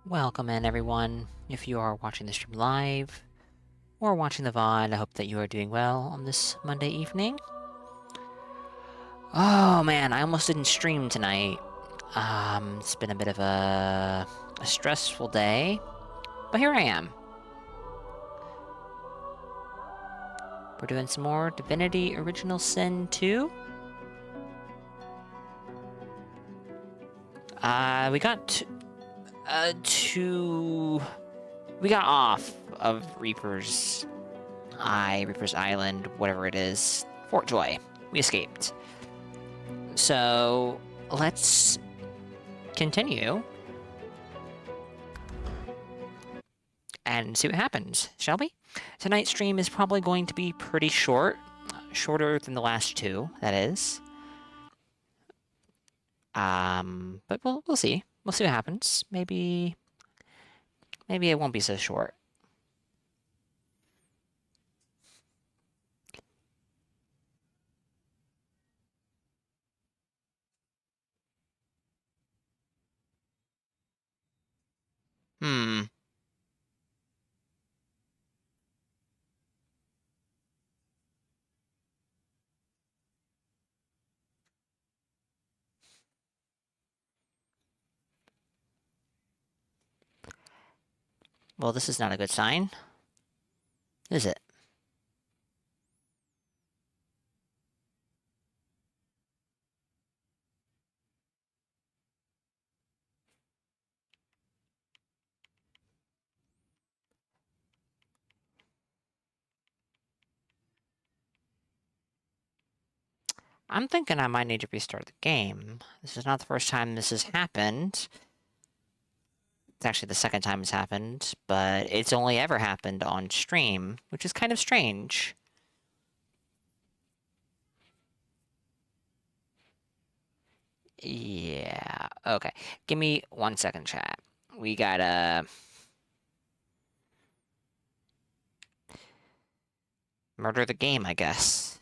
Welcome in, everyone. If you are watching the stream live or watching the VOD, I hope that you are doing well on this Monday evening. Oh man, I almost didn't stream tonight. It's been a bit of a stressful day, but here I am. We're doing some more Divinity Original Sin 2. We got we got off of Reaper's Island, whatever it is. Fort Joy. We escaped. So, let's continue and see what happens, shall we? Tonight's stream is probably going to be pretty short. Shorter than the last two, that is. But we'll see. We'll see what happens. Maybe it won't be so short. Well, this is not a good sign, is it? I'm thinking I might need to restart the game. This is not the first time this has happened. It's actually the second time it's happened, but it's only ever happened on stream, which is kind of strange. Yeah, okay. Give me 1 second, chat. We gotta murder the game, I guess.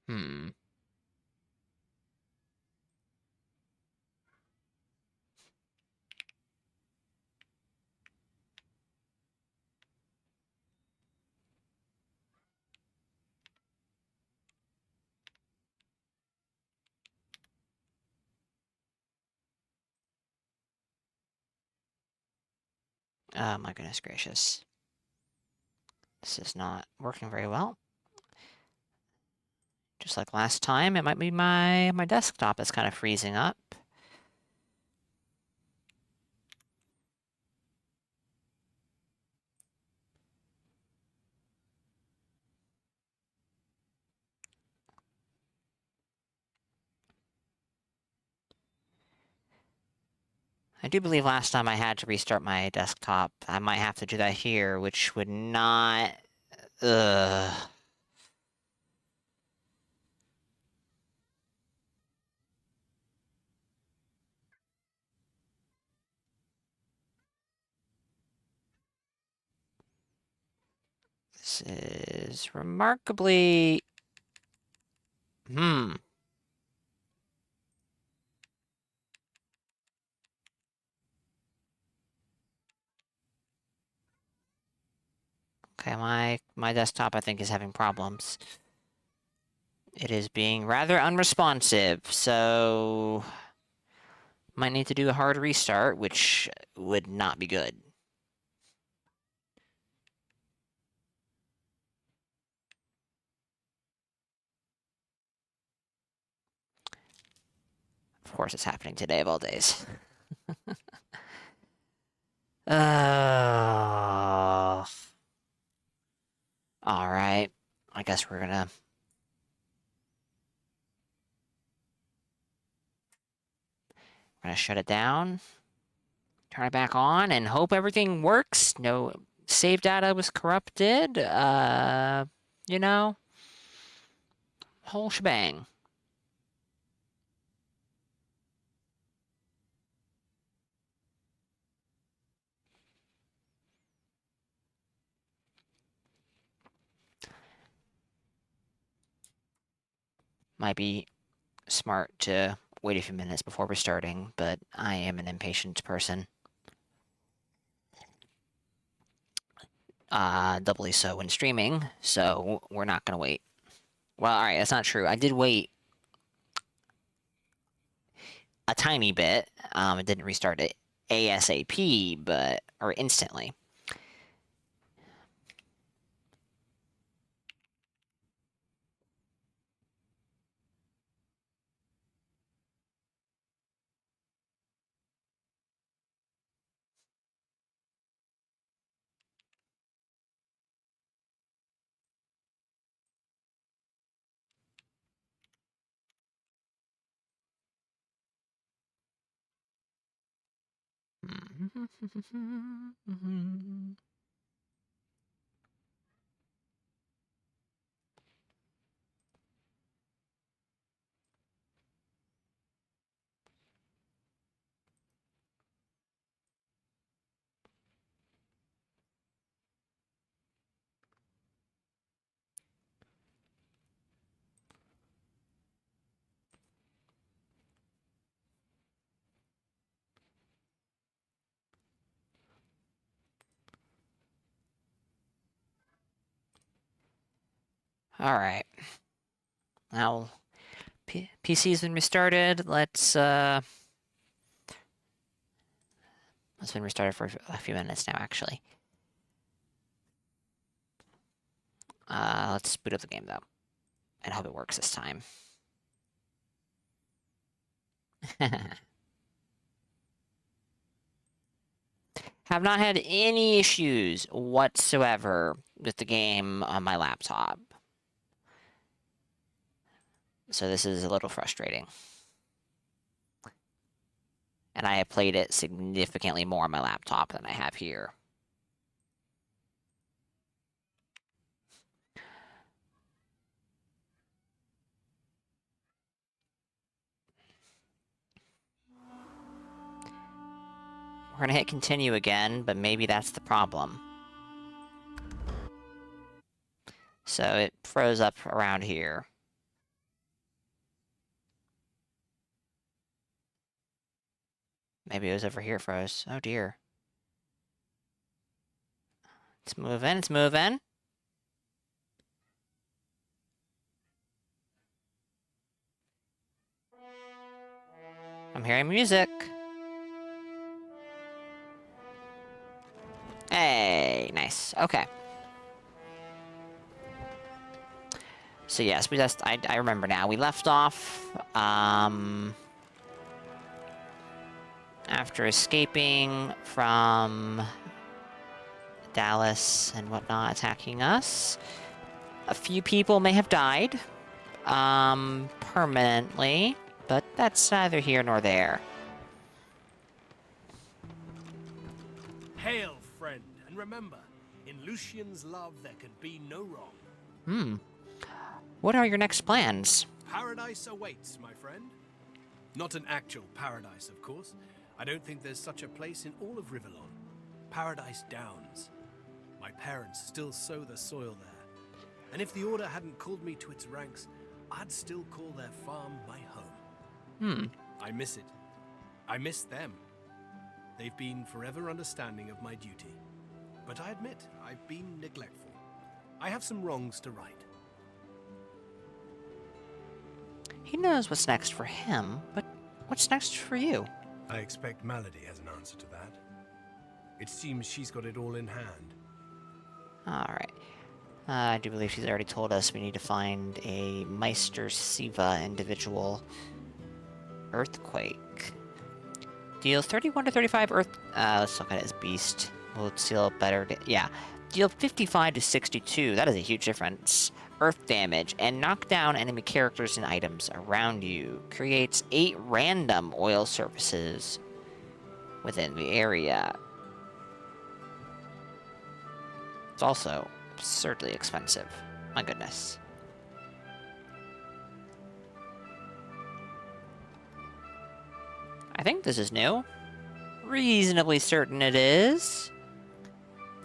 Hmm. Oh my goodness gracious. This is not working very well. Just like last time, it might be my desktop that's kind of freezing up. I do believe last time I had to restart my desktop. I might have to do that here, which would not... Ugh. This is remarkably... Okay, my desktop, I think, is having problems. It is being rather unresponsive, so... Might need to do a hard restart, which would not be good. Of course it's happening today of all days. Alright. I guess we're gonna shut it down, turn it back on, and hope everything works. No save data was corrupted. You know, whole shebang. Might be smart to wait a few minutes before restarting, but I am an impatient person. Doubly so when streaming, so we're not gonna wait. Well, alright, that's not true. I did wait a tiny bit. It didn't restart it ASAP, or instantly. Alright. Now, PC's been restarted. It's been restarted for a few minutes now, actually. Let's boot up the game, though. And hope it works this time. Have not had any issues whatsoever with the game on my laptop. So this is a little frustrating. And I have played it significantly more on my laptop than I have here. We're gonna hit continue again, but maybe that's the problem. So it froze up around here. Maybe it was over here froze. Oh dear. It's moving, it's moving. I'm hearing music. Hey, nice. Okay. So yes, I remember now. We left off, after escaping from Dallas and whatnot attacking us. A few people may have died, permanently, but that's neither here nor there. Hail, friend, and remember, in Lucian's love there can be no wrong. What are your next plans? Paradise awaits, my friend. Not an actual paradise, of course. I don't think there's such a place in all of Rivellon. Paradise Downs. My parents still sow the soil there. And if the Order hadn't called me to its ranks, I'd still call their farm my home. I miss it. I miss them. They've been forever understanding of my duty. But I admit, I've been neglectful. I have some wrongs to right. He knows what's next for him, but what's next for you? I expect Malady has an answer to that. It seems she's got it all in hand. Alright. I do believe she's already told us we need to find a Meister Siva individual. Earthquake. Deals 31 to 35 earth... let's look at it as beast. Will deal better... yeah. Deal 55 to 62. That is a huge difference. Earth damage. And knock down enemy characters and items around you. Creates 8 random oil surfaces within the area. It's also absurdly expensive. My goodness. I think this is new. Reasonably certain it is.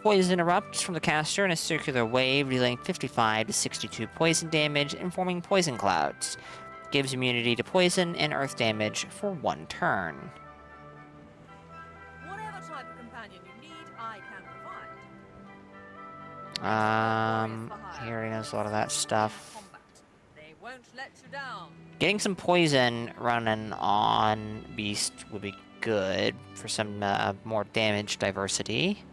Poison erupts from the caster in a circular wave, dealing 55 to 62 poison damage and forming poison clouds. Gives immunity to poison and earth damage for 1 turn. Whatever type of companion you need, I can provide. He already knows a lot of that stuff. They won't let you down. Getting some poison running on Beast would be good for some more damage diversity.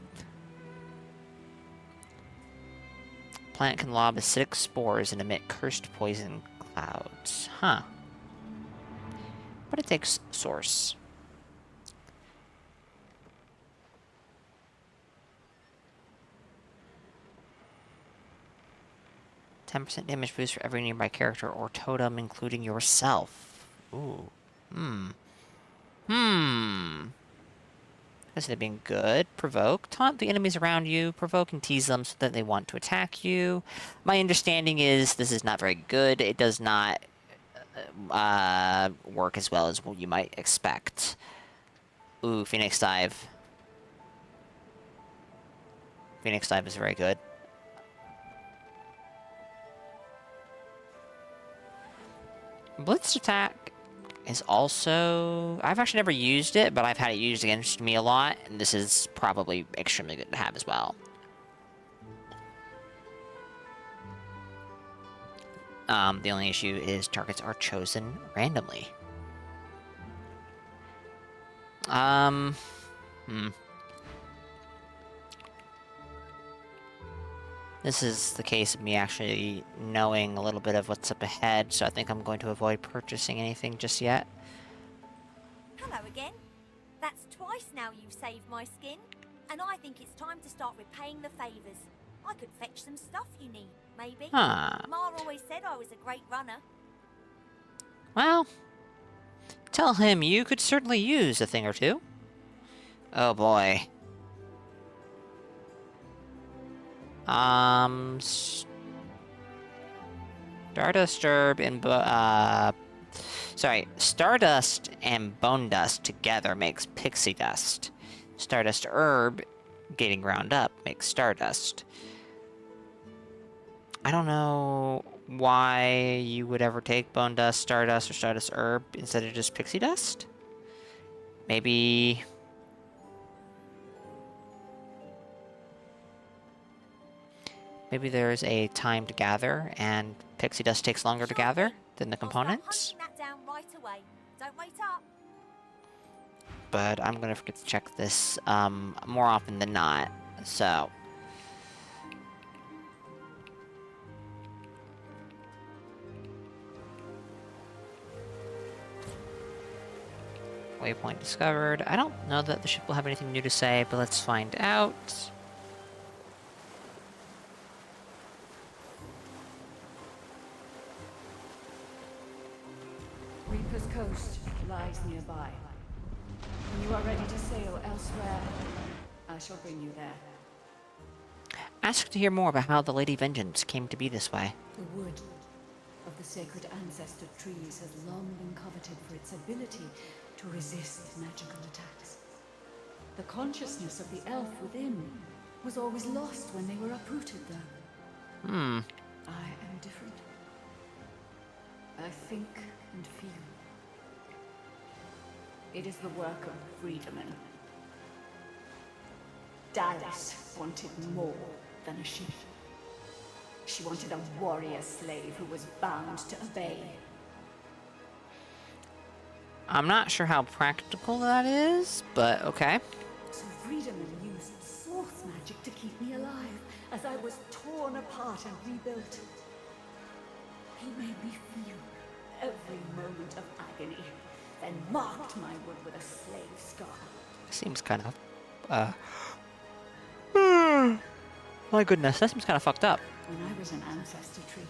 Plant can lob acidic spores and emit cursed poison clouds. Huh. But it takes source. %10 damage boost for every nearby character or totem, including yourself. Ooh. Because they're being good. Provoke. Taunt the enemies around you. Provoke and tease them so that they want to attack you. My understanding is this is not very good. It does not work as well as what you might expect. Ooh, Phoenix Dive. Phoenix Dive is very good. Blitz Attack is also... I've actually never used it, but I've had it used against me a lot, and this is probably extremely good to have as well. The only issue is targets are chosen randomly. This is the case of me actually knowing a little bit of what's up ahead, so I think I'm going to avoid purchasing anything just yet. Hello again. That's twice now you've saved my skin, and I think it's time to start repaying the favours. I could fetch some stuff you need, maybe. Huh. Ma always said I was a great runner. Well, tell him you could certainly use a thing or two. Oh boy. Stardust Herb and Stardust and Bone Dust together makes Pixie Dust. Stardust Herb getting ground up makes Stardust. I don't know why you would ever take Bone Dust, Stardust, or Stardust Herb instead of just Pixie Dust. Maybe... Maybe there's a time to gather, and Pixie Dust takes longer to gather than the components. I'll start hunting that down right away. Don't wait up. But I'm gonna forget to check this more often than not, so... Waypoint discovered. I don't know that the ship will have anything new to say, but let's find out. Reaper's Coast lies nearby. When you are ready to sail elsewhere, I shall bring you there. Ask to hear more about how the Lady Vengeance came to be this way. The wood of the sacred ancestor trees has long been coveted for its ability to resist magical attacks. The consciousness of the elf within was always lost when they were uprooted, though. I am different. I think and feel. It is the work of freedmen. Dallas wanted more than a ship. She wanted a warrior slave who was bound to obey. I'm not sure how practical that is, but okay. So freedmen used source magic to keep me alive as I was torn apart and rebuilt. He made me feel every moment of agony, then marked my wood with a slave scar. Seems kind of... My goodness, that seems kind of fucked up. When I was an ancestor tree,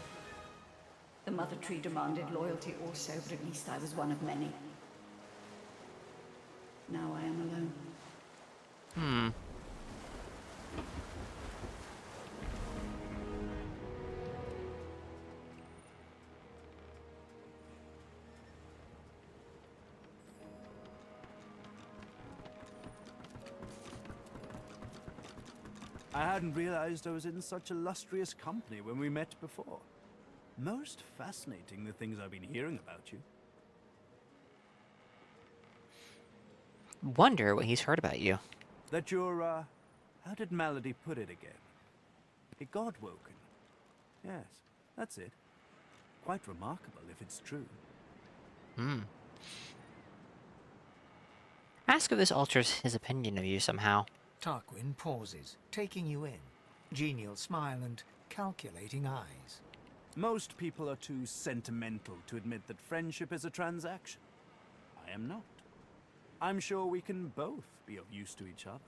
the mother tree demanded loyalty also, but at least I was one of many. Now I am alone. I hadn't realized I was in such illustrious company when we met before. Most fascinating, the things I've been hearing about you. Wonder what he's heard about you. That you're, how did Malady put it again? A god-woken. Yes, that's it. Quite remarkable if it's true. Ask if this alters his opinion of you somehow. Tarquin pauses, taking you in. Genial smile and calculating eyes. Most people are too sentimental to admit that friendship is a transaction. I am not. I'm sure we can both be of use to each other.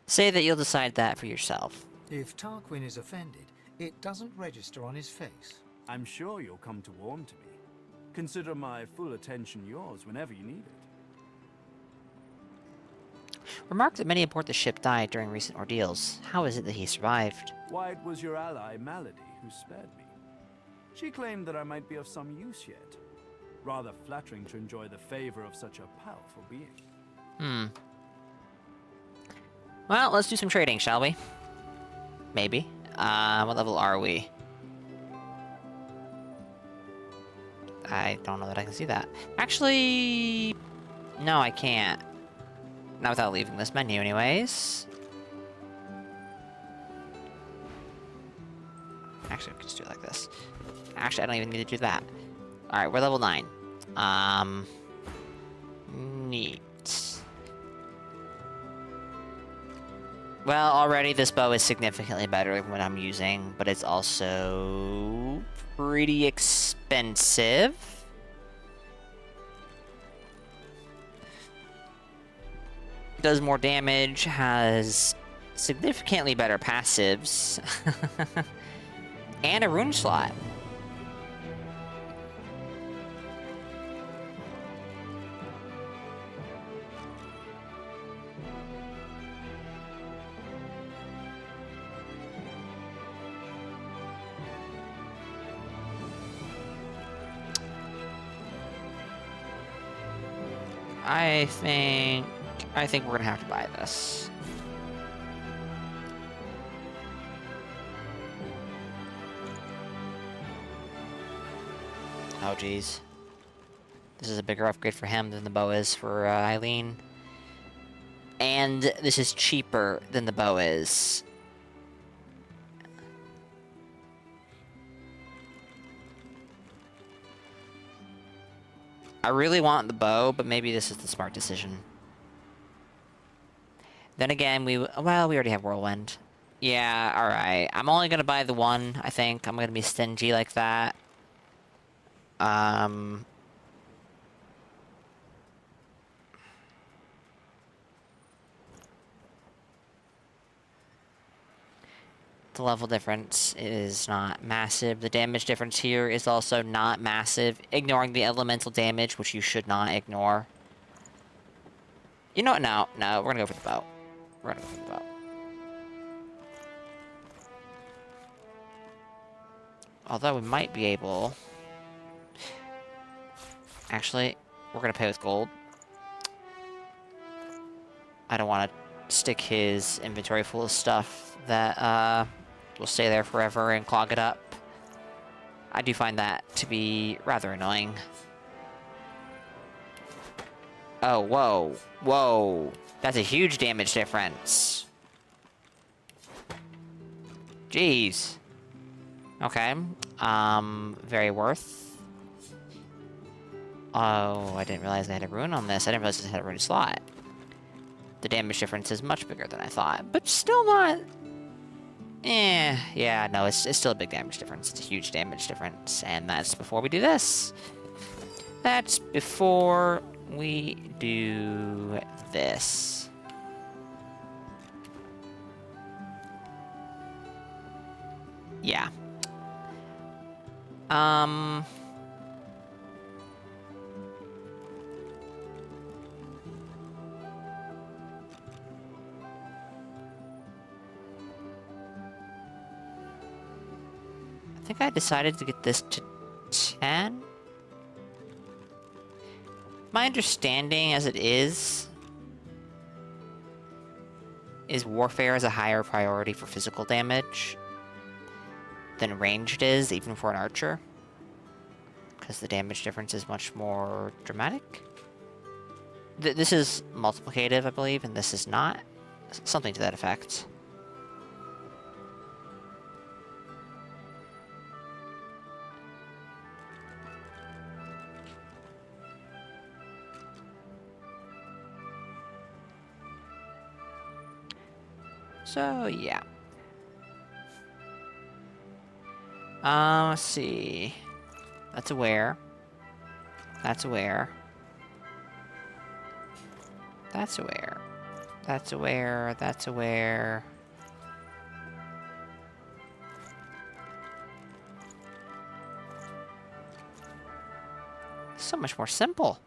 Say that you'll decide that for yourself. If Tarquin is offended, it doesn't register on his face. I'm sure you'll come to warm to me. Consider my full attention yours whenever you need it. Remark that many aboard the ship died during recent ordeals. How is it that he survived? Why, it was your ally, Malady, who spared me. She claimed that I might be of some use yet. Rather flattering to enjoy the favor of such a powerful being. Well, let's do some trading, shall we? Maybe. What level are we? I don't know that I can see that. Actually... No, I can't. Not without leaving this menu, anyways. Actually, we can just do it like this. Actually, I don't even need to do that. Alright, we're level 9. Neat. Well, already this bow is significantly better than what I'm using, but it's also pretty expensive. Does more damage, has significantly better passives, and a rune slot. I think we're gonna have to buy this. Oh geez. This is a bigger upgrade for him than the bow is for Eileen. And this is cheaper than the bow is. I really want the bow, but maybe this is the smart decision. Then again, we already have Whirlwind. Yeah, alright. I'm only gonna buy the one, I think. I'm gonna be stingy like that. The level difference is not massive. The damage difference here is also not massive, ignoring the elemental damage, which you should not ignore. You know what? No, we're gonna go for the bow. We're gonna go for the bow. Although we might be able... Actually, we're gonna pay with gold. I don't want to stick his inventory full of stuff that, will stay there forever and clog it up. I do find that to be rather annoying. Oh, whoa. Whoa. That's a huge damage difference. Jeez. Okay. Very worth. Oh, I didn't realize they had a rune on this. I didn't realize it had a rune slot. The damage difference is much bigger than I thought, but still not... yeah, no, it's still a big damage difference. It's a huge damage difference, and that's before we do this. That's before we do this. Yeah. I think I decided to get this to 10. My understanding as it is is warfare is a higher priority for physical damage than ranged is, even for an archer. Because the damage difference is much more dramatic. This is multiplicative, I believe, and this is not. Something to that effect. So, yeah. Let's see. That's aware. That's aware. That's aware. That's aware. That's aware. So much more simple.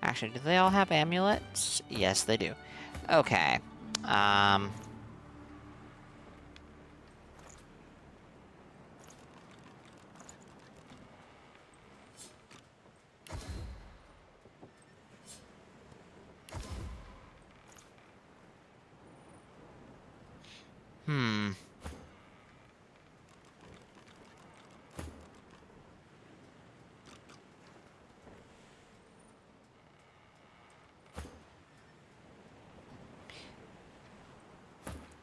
Actually, do they all have amulets? Yes, they do. Okay. Hmm.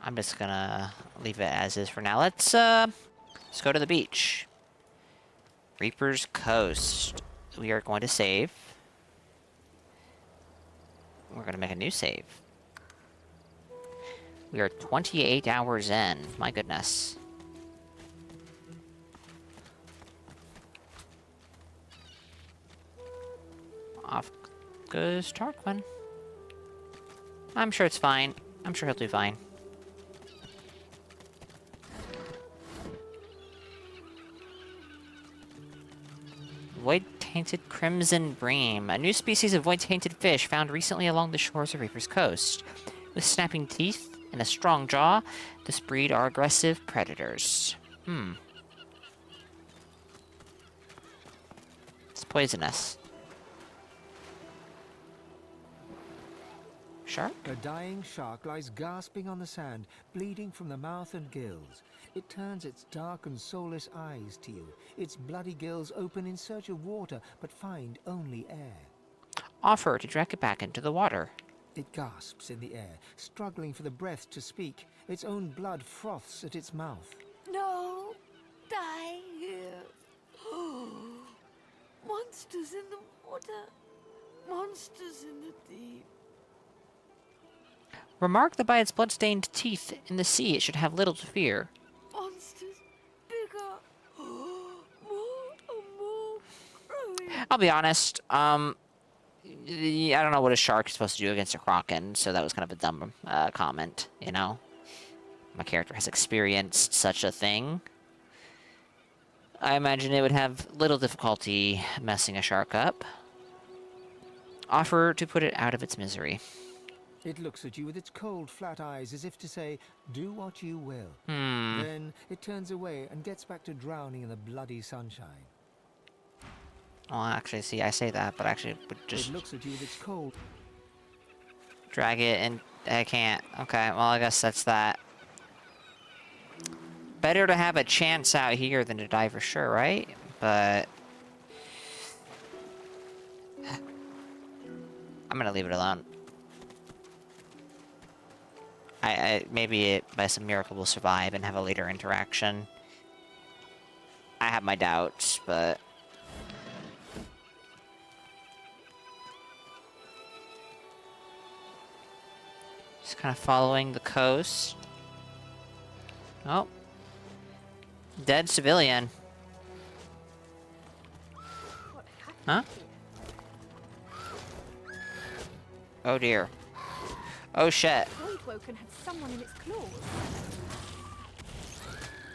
I'm just gonna leave it as is for now. Let's go to the beach. Reaper's Coast. We are going to save. We're gonna make a new save. We are 28 hours in. My goodness. Off goes Tarquin. I'm sure it's fine. I'm sure he'll do fine. Void-tainted crimson bream. A new species of void-tainted fish found recently along the shores of Reaper's Coast. With snapping teeth and a strong jaw, this breed are aggressive predators. It's poisonous. Shark? A dying shark lies gasping on the sand, bleeding from the mouth and gills. It turns its dark and soulless eyes to you. Its bloody gills open in search of water, but find only air. Offer to drag it back into the water. It gasps in the air, struggling for the breath to speak. Its own blood froths at its mouth. No, die here. Monsters in the water. Monsters in the deep. Remark that by its blood-stained teeth in the sea it should have little to fear. Monsters bigger. More and more growing. I'll be honest, I don't know what a shark is supposed to do against a kraken, so that was kind of a dumb comment, you know? My character has experienced such a thing. I imagine it would have little difficulty messing a shark up. Offer to put it out of its misery. It looks at you with its cold, flat eyes as if to say, do what you will. Then it turns away and gets back to drowning in the bloody sunshine. Well, actually, see, I say that, but actually, it would just It looks at you with its cold... drag it, and I can't. Okay, well, I guess that's that. Better to have a chance out here than to die for sure, right? But... I'm gonna leave it alone. Maybe it, by some miracle, will survive and have a later interaction. I have my doubts, but... Just kind of following the coast. Oh. Dead civilian. Huh? Oh dear. Oh shit. Voidwoken had someone in its claws.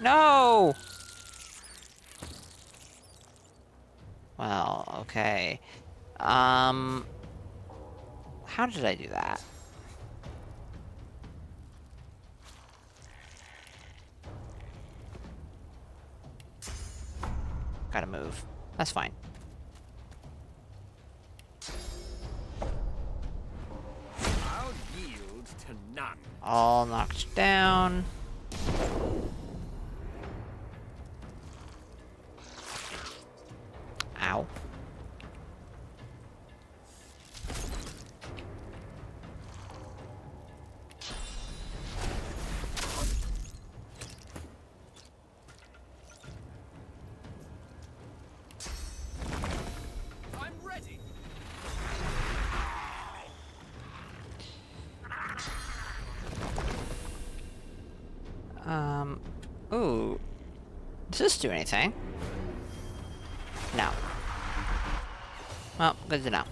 No! Well, okay. How did I do that? Gotta move. That's fine. I'll yield to none. All knocked down. Ow. I'm ready. Ooh. Does this do anything? No. Well, good to know.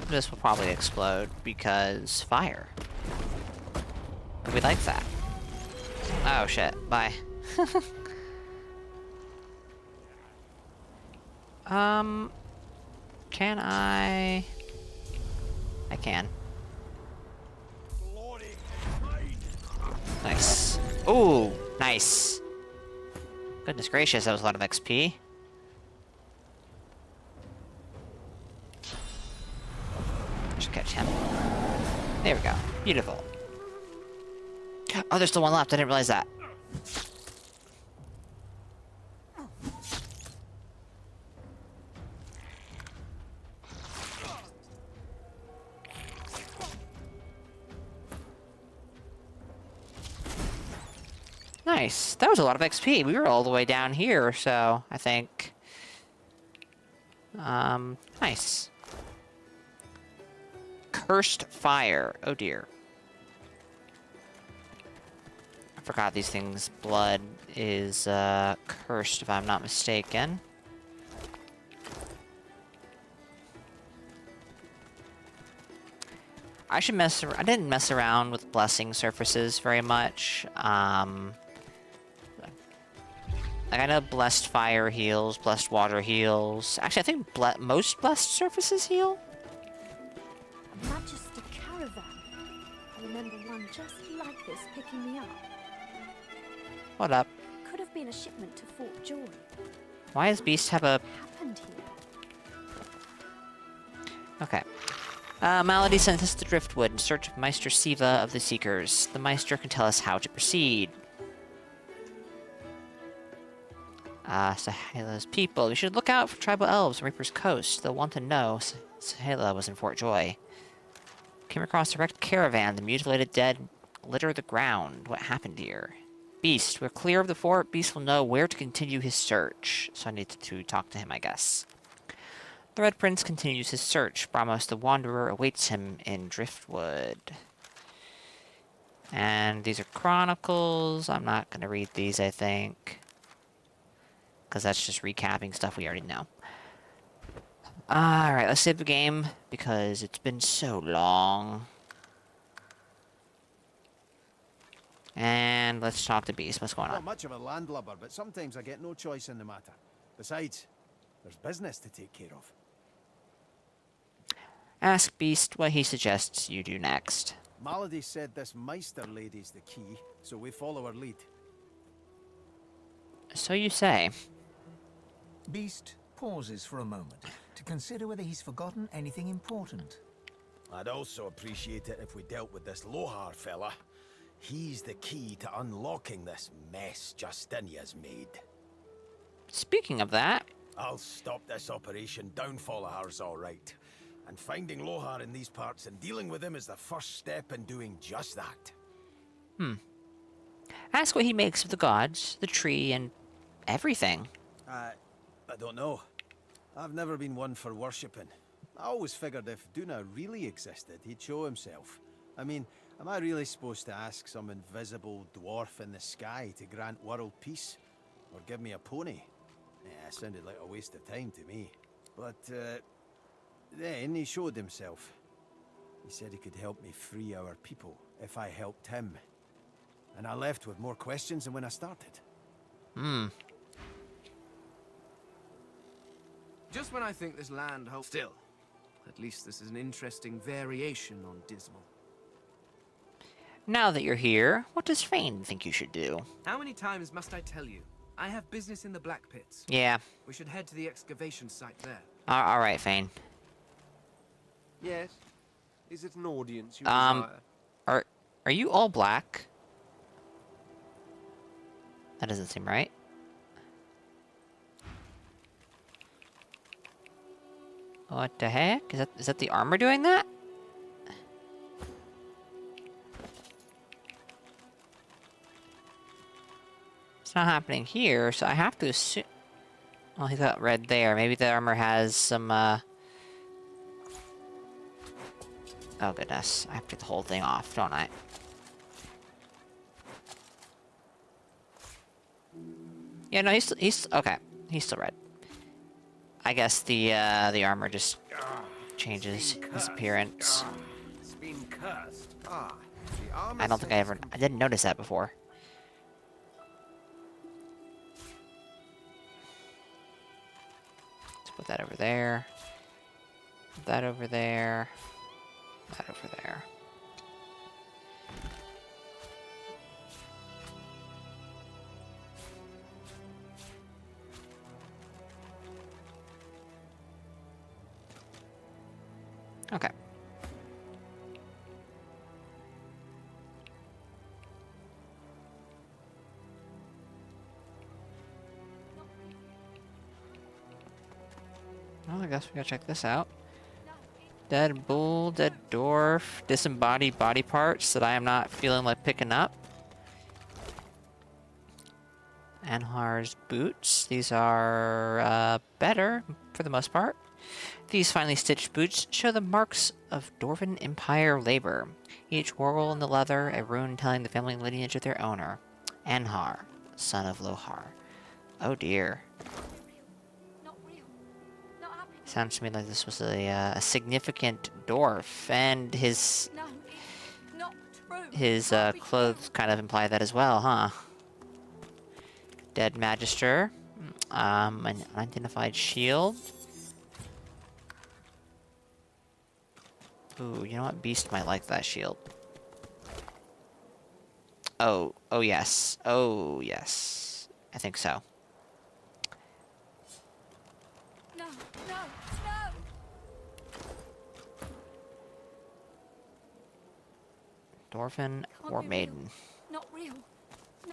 This will probably explode because fire. We like that. Oh shit, bye. Can I can. Nice. Ooh, nice. Goodness gracious, that was a lot of XP. Just catch him. There we go. Beautiful. Oh, there's still one left. I didn't realize that. Nice. That was a lot of XP. We were all the way down here, so I think. Nice. Cursed fire. Oh dear. I forgot these things' blood is cursed, if I'm not mistaken. I should I didn't mess around with blessing surfaces very much. Like I know blessed fire heals, blessed water heals. Actually, I think most blessed surfaces heal. A Magister caravan. I remember one just like this picking me up. What up? Could have been a shipment to Fort Joy. Why does Beast have a... Happened here. Okay. Malady sent us to Driftwood in search of Meister Siva of the Seekers. The Meister can tell us how to proceed. Sahela's people. We should look out for tribal elves on Reaper's Coast. They'll want to know Sahela was in Fort Joy. Came across a wrecked caravan. The mutilated dead litter the ground. What happened here? Beast. We're clear of the fort. Beast will know where to continue his search. So I need to talk to him, I guess. The Red Prince continues his search. Bramos the Wanderer awaits him in Driftwood. And these are chronicles. I'm not going to read these, I think. Because that's just recapping stuff we already know. Alright, let's save the game. Because it's been so long. And let's talk to Beast. What's going Not on? much of a landlubber, but sometimes I get no choice in the matter. Besides, there's business to take care of. Ask Beast what he suggests you do next. Malady said this Meister lady's the key, so we follow her lead. So you say. Beast pauses for a moment to consider whether he's forgotten anything important. I'd also appreciate it if we dealt with this Lohar fella. He's the key to unlocking this mess Justinia's made. Speaking of that, I'll stop this operation downfall of ours, all right. And finding Lohar in these parts and dealing with him is the first step in doing just that. ask what he makes of the gods, the tree, and everything. I don't know. I've never been one for worshipping. I always figured if Duna really existed, he'd show himself. I mean, am I really supposed to ask some invisible dwarf in the sky to grant world peace? Or give me a pony? Yeah, it sounded like a waste of time to me. But, then he showed himself. He said he could help me free our people if I helped him. And I left with more questions than when I started. Just when I think this land holds... Still, at least this is an interesting variation on Dismal. Now that you're here, what does Fane think you should do? How many times must I tell you? I have business in the Black Pits. Yeah. We should head to the excavation site there. All right, Fane. Yes. Is it an audience you desire? Are you all black? That doesn't seem right. What the heck? Is that the armor doing that? It's not happening here, so I have to assume... Oh, he's got red there. Maybe the armor has some, Oh, goodness. I have to get the whole thing off, don't I? Yeah, no, he's... Okay. He's still red. I guess the armor just changes his appearance. It's been cursed. I don't think I didn't notice that before. Let's put that over there. Put that over there. That over there. Okay. Well, I guess we gotta check this out. Dead bull, dead dwarf, disembodied body parts that I am not feeling like picking up. Anhar's boots. These are better for the most part. These finely stitched boots show the marks of Dwarven Empire labor. Each whorl in the leather, a rune telling the family lineage of their owner, Anhar, son of Lohar. Oh dear. Not real. Not happening. Sounds to me like this was a significant dwarf, and his No, it's not true. his clothes kind of imply that as well, huh? Dead Magister, an unidentified shield. Ooh, you know what? Beast might like that shield. Oh yes. Oh, yes. I think so. No, no, no. Dwarfen or be maiden? real. Not real.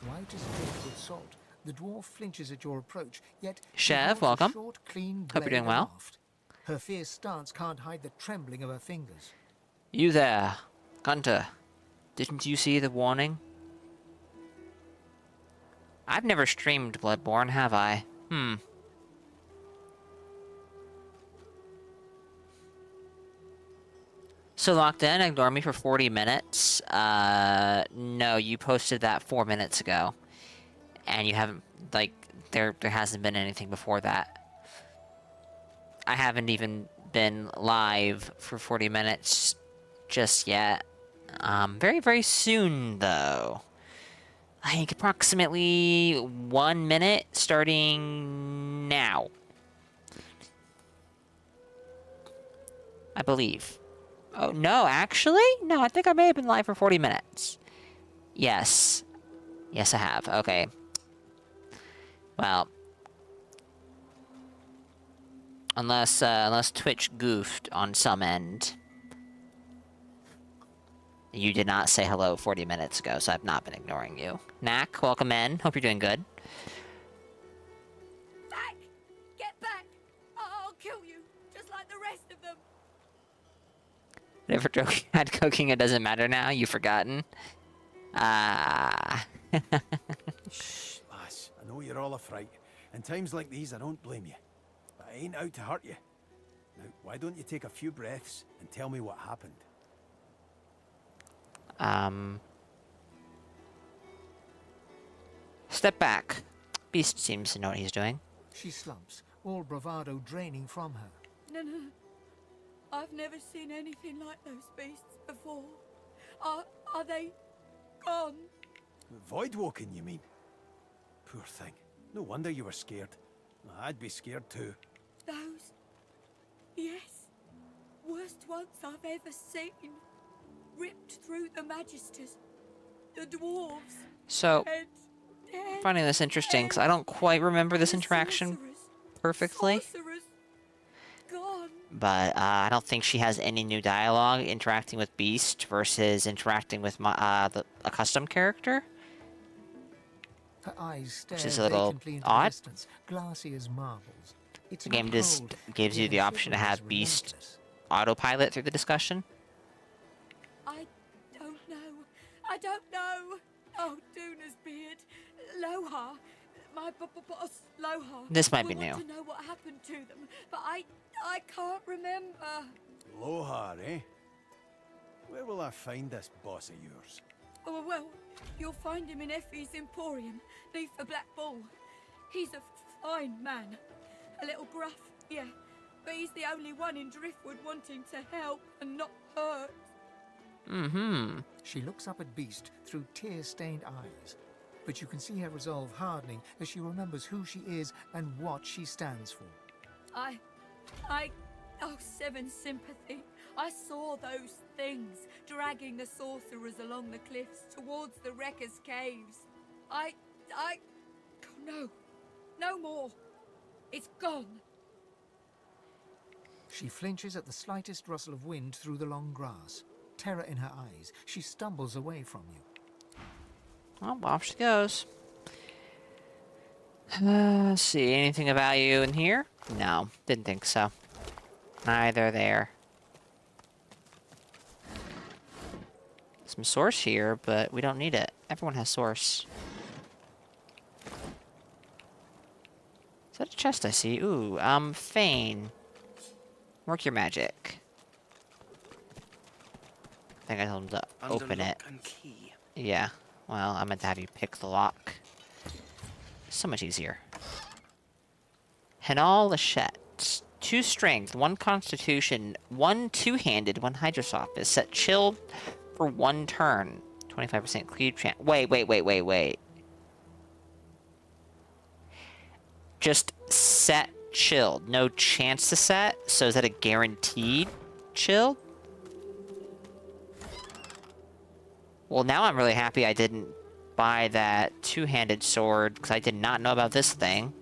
White as liquid salt. The dwarf flinches at your approach, yet Chev, she holds a welcome. short, clean Hope you're doing blade well. aloft. Her fierce stance can't hide the trembling of her fingers. You there, Gunter. Didn't you see the warning? I've never streamed Bloodborne, have I? So locked in, ignore me for 40 minutes. No, you posted that 4 minutes ago. And you haven't, like, there hasn't been anything before that. I haven't even been live for 40 minutes just yet. Very, very soon, though. I think approximately 1 minute starting now. I believe. Oh, no, actually? No, I think I may have been live for 40 minutes. Yes. Yes, I have. Okay. Well. Unless Twitch goofed on some end. You did not say hello 40 minutes ago, so I've not been ignoring you. Knack, welcome in. Hope you're doing good. Back! Get back! I'll kill you, just like the rest of them. Never had cooking, it doesn't matter now. You've forgotten. Shh, lass. I know you're all a fright. In times like these, I don't blame you. But I ain't out to hurt you. Now, why don't you take a few breaths and tell me what happened? Step back. Beast seems to know what he's doing. She slumps, all bravado draining from her. No. I've never seen anything like those beasts before. Are they gone? Voidwoken, you mean? Poor thing. No wonder you were scared. I'd be scared too. Those Yes. Worst ones I've ever seen. Ripped through the Magisters. The dwarves. So, Head, I'm finding this interesting because I don't quite remember this interaction perfectly. Sorcerers. Gone. But I don't think she has any new dialogue interacting with Beast versus interacting with a custom character. Her eyes stare Which is a little vacantly into odd. the distance, glassy as marbles. It's The game not just cold, gives you yet the her option to shiver is have Beast relentless. autopilot through the discussion. I don't know. I don't know. Oh, Duna's beard. Lohar. My boss, Lohar. This might be will want new. to know what happened to them, but I can't remember. Lohar, eh? Where will I find this boss of yours? Oh, well, you'll find him in Effie's Emporium, neath the Black Bull. He's a fine man. A little gruff, yeah. But he's the only one in Driftwood wanting to help and not hurt. Mm-hmm. She looks up at Beast through tear-stained eyes, but you can see her resolve hardening as she remembers who she is and what she stands for. Oh, Seven Sympathy. I saw those things dragging the sorcerers along the cliffs towards the Wrecker's Caves. Oh, no more. It's gone. She flinches at the slightest rustle of wind through the long grass. Terror in her eyes, she stumbles away from you. Well, off she goes. See, anything of value in here? No, didn't think so. Neither there. Some source here, but we don't need it. Everyone has source. Is that a chest I see? Ooh, Fane. Work your magic. I think I told him to open it. And key. Yeah. Well, I meant to have you pick the lock. So much easier. Henal Lachette. 2 strength, 1 constitution, 1 two-handed, 1 hydrosophist. Set chilled for 1 turn. 25% cleave chance. Wait. Just set chilled. No chance to set? So is that a guaranteed chill? Well, now I'm really happy I didn't buy that two-handed sword, because I did not know about this thing.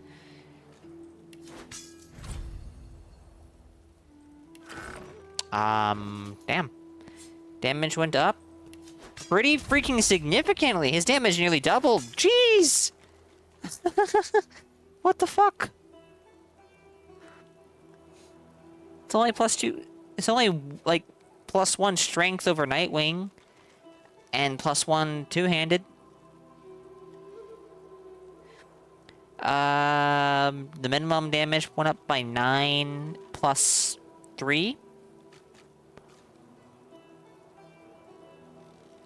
Damn. Damage went up pretty freaking significantly. His damage nearly doubled. Jeez! What the fuck? It's only +2... It's only, like, +1 strength over Nightwing. And +1 two-handed. The minimum damage went up by 9 +3.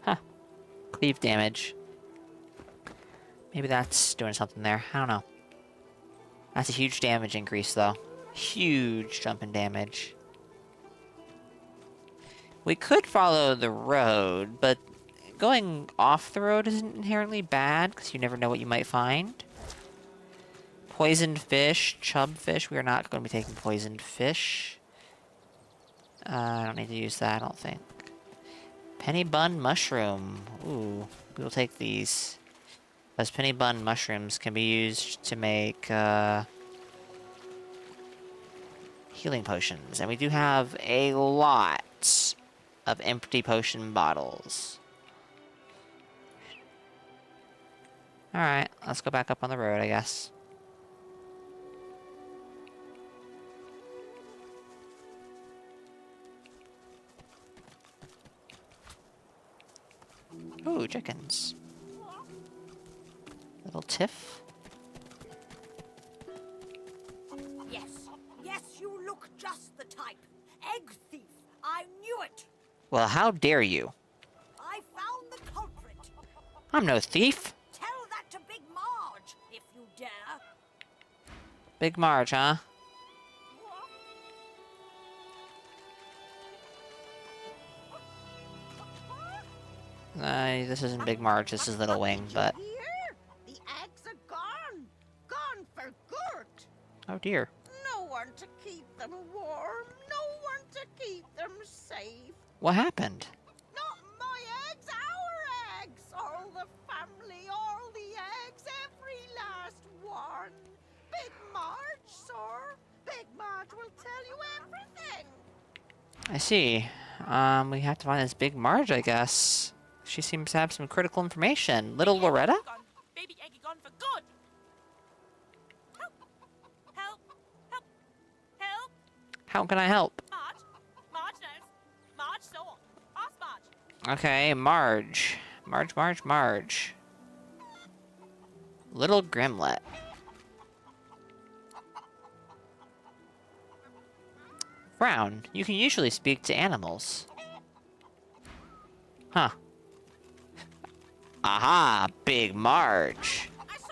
Huh. Cleave damage. Maybe that's doing something there. I don't know. That's a huge damage increase, though. Huge jump in damage. We could follow the road, but going off the road isn't inherently bad, because you never know what you might find. Poisoned fish, chub fish. We are not going to be taking poisoned fish. I don't need to use that, I don't think. Penny bun mushroom. Ooh, we will take these. Those penny bun mushrooms can be used to make healing potions. And we do have a lot of empty potion bottles. Alright, let's go back up on the road, I guess. Ooh, chickens. Little tiff. Yes, you look just the type. Egg thief. I knew it. Well, how dare you? I found the culprit. I'm no thief. Tell that to Big Marge, if you dare. Big Marge, huh? This isn't Big Marge, this is Little Wing, but... Here, the eggs are gone. Gone for good. Oh dear. No one to keep them warm, no one to keep them safe. What happened? Not my eggs, our eggs. All the family, all the eggs, every last one. Big Marge, sir. Big Marge will tell you everything. I see. We have to find this Big Marge, I guess. She seems to have some critical information. Little Loretta? Baby Eggy gone for good. Help! Help! Help! Help! How can I help? Marge! Marge knows. Marge saw. Ask Marge. Okay, Marge. Marge. Little Grimlet. Frown. You can usually speak to animals. Huh. Aha! Big Marge. I saw.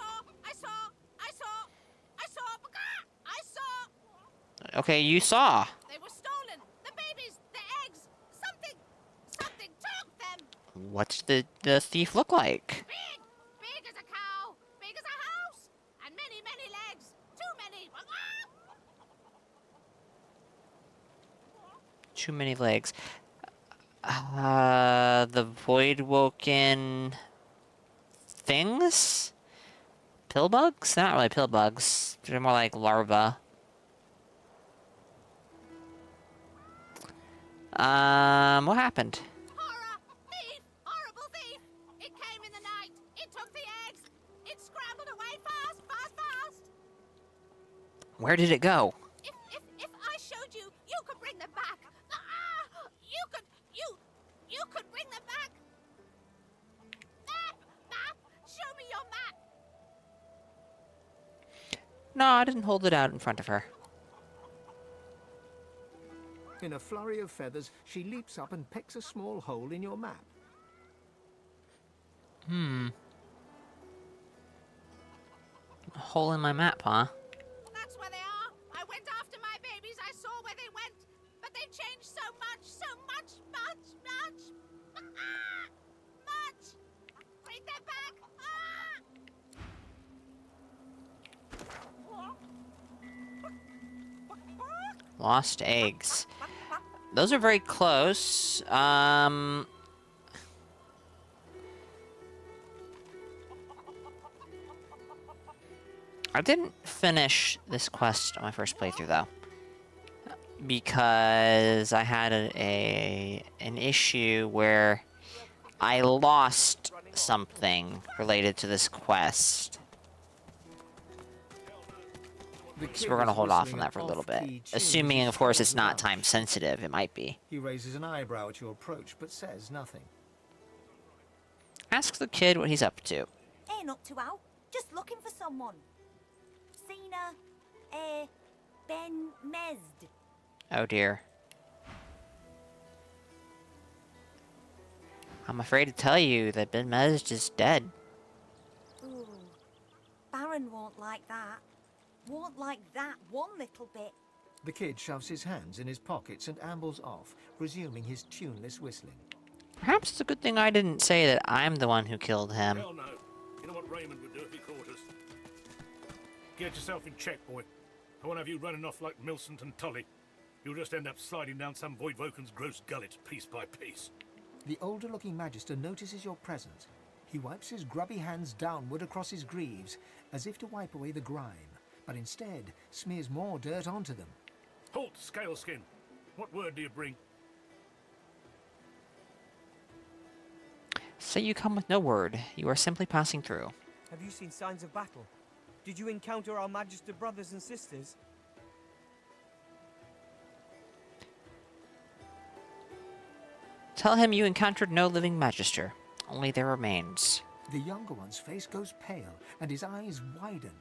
Okay, you saw. They were stolen. The babies, the eggs. Something took them. What's the thief look like? Big as a cow, big as a house, and many, many legs. Too many. Too many legs. The void-woken things? Pillbugs? They're not really pillbugs. They're more like larvae. What happened? Horror! Thief! Horrible thief! It came in the night. It took the eggs. It scrambled away fast. Where did it go? If I showed you, you could bring them back. You could bring them back. Map! Show me your map. No, I didn't hold it out in front of her. In a flurry of feathers, she leaps up and pecks a small hole in your map. A hole in my map, huh? That's where they are. I went after my babies. I saw where they went. But they've changed so much. Much. Bring them back. Lost eggs. Those are very close. I didn't finish this quest on my first playthrough, though. Because I had an issue where I lost something related to this quest. So we're going to hold off on that for a little bit. Assuming, of course, it's not time sensitive. It might be. He raises an eyebrow at your approach, but says nothing. Ask the kid what he's up to. Ain't up to out. Just looking for someone. Seen Ben Mesd. Oh dear. I'm afraid to tell you that Ben Mesd is dead. Ooh. Baron won't like that. Won't like that one little bit. The kid shoves his hands in his pockets and ambles off, resuming his tuneless whistling. Perhaps it's a good thing I didn't say that I'm the one who killed him. Hell no. You know what Raymond would do if he caught us? Get yourself in check, boy. I won't have you running off like Millicent and Tully. You'll just end up sliding down some Voidwoken's gross gullet, piece by piece. The older-looking Magister notices your presence. He wipes his grubby hands downward across his greaves, as if to wipe away the grime, but instead smears more dirt onto them. Halt, Scaleskin. What word do you bring? Say you come with no word. You are simply passing through. Have you seen signs of battle? Did you encounter our Magister brothers and sisters? Tell him you encountered no living Magister, only their remains. The younger one's face goes pale, and his eyes widen.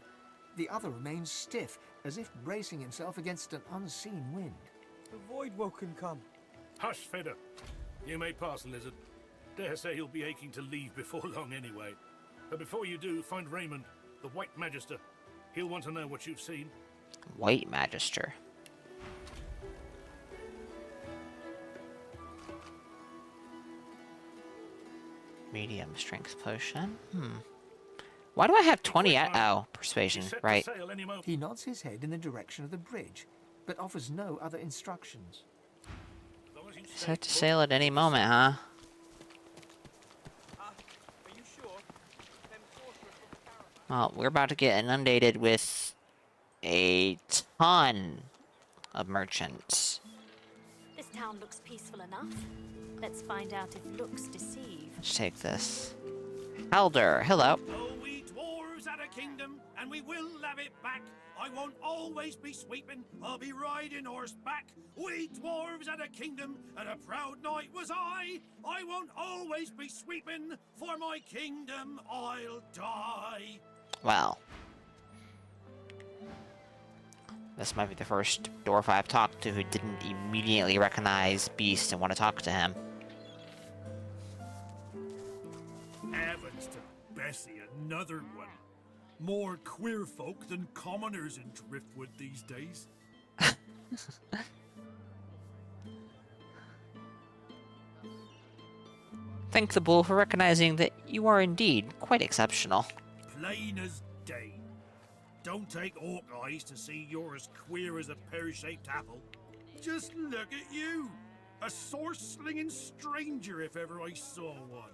The other remains stiff, as if bracing himself against an unseen wind. The Voidwoken come. Hush, Fedder. You may pass, Lizard. Dare say he'll be aching to leave before long anyway. But before you do, find Raymond, the White Magister. He'll want to know what you've seen. White Magister. Medium strength potion. Why do I have 20 at... Oh, persuasion. Right. He nods his head in the direction of the bridge. but offers no other instructions. Set to sail at any moment, huh? Are you sure? Them sorcerers from the caravan? Well, we're about to get inundated with a ton of merchants. This town looks peaceful enough. Let's find out if looks deceive. Let's take this. Elder, hello. Oh, we dwarves had a kingdom, and we will have it back. I won't always be sweeping, I'll be riding horseback. We dwarves had a kingdom, and a proud knight was I. I won't always be sweeping, for my kingdom I'll die. Well. This might be the first dwarf I've talked to who didn't immediately recognize Beast and want to talk to him. Heavens to Bessie, another one. More queer folk than commoners in Driftwood these days. Thank the bull for recognizing that you are indeed quite exceptional. Plain as day. Don't take hawk eyes to see you're as queer as a pear-shaped apple. Just look at you. A sword-slinging stranger if ever I saw one.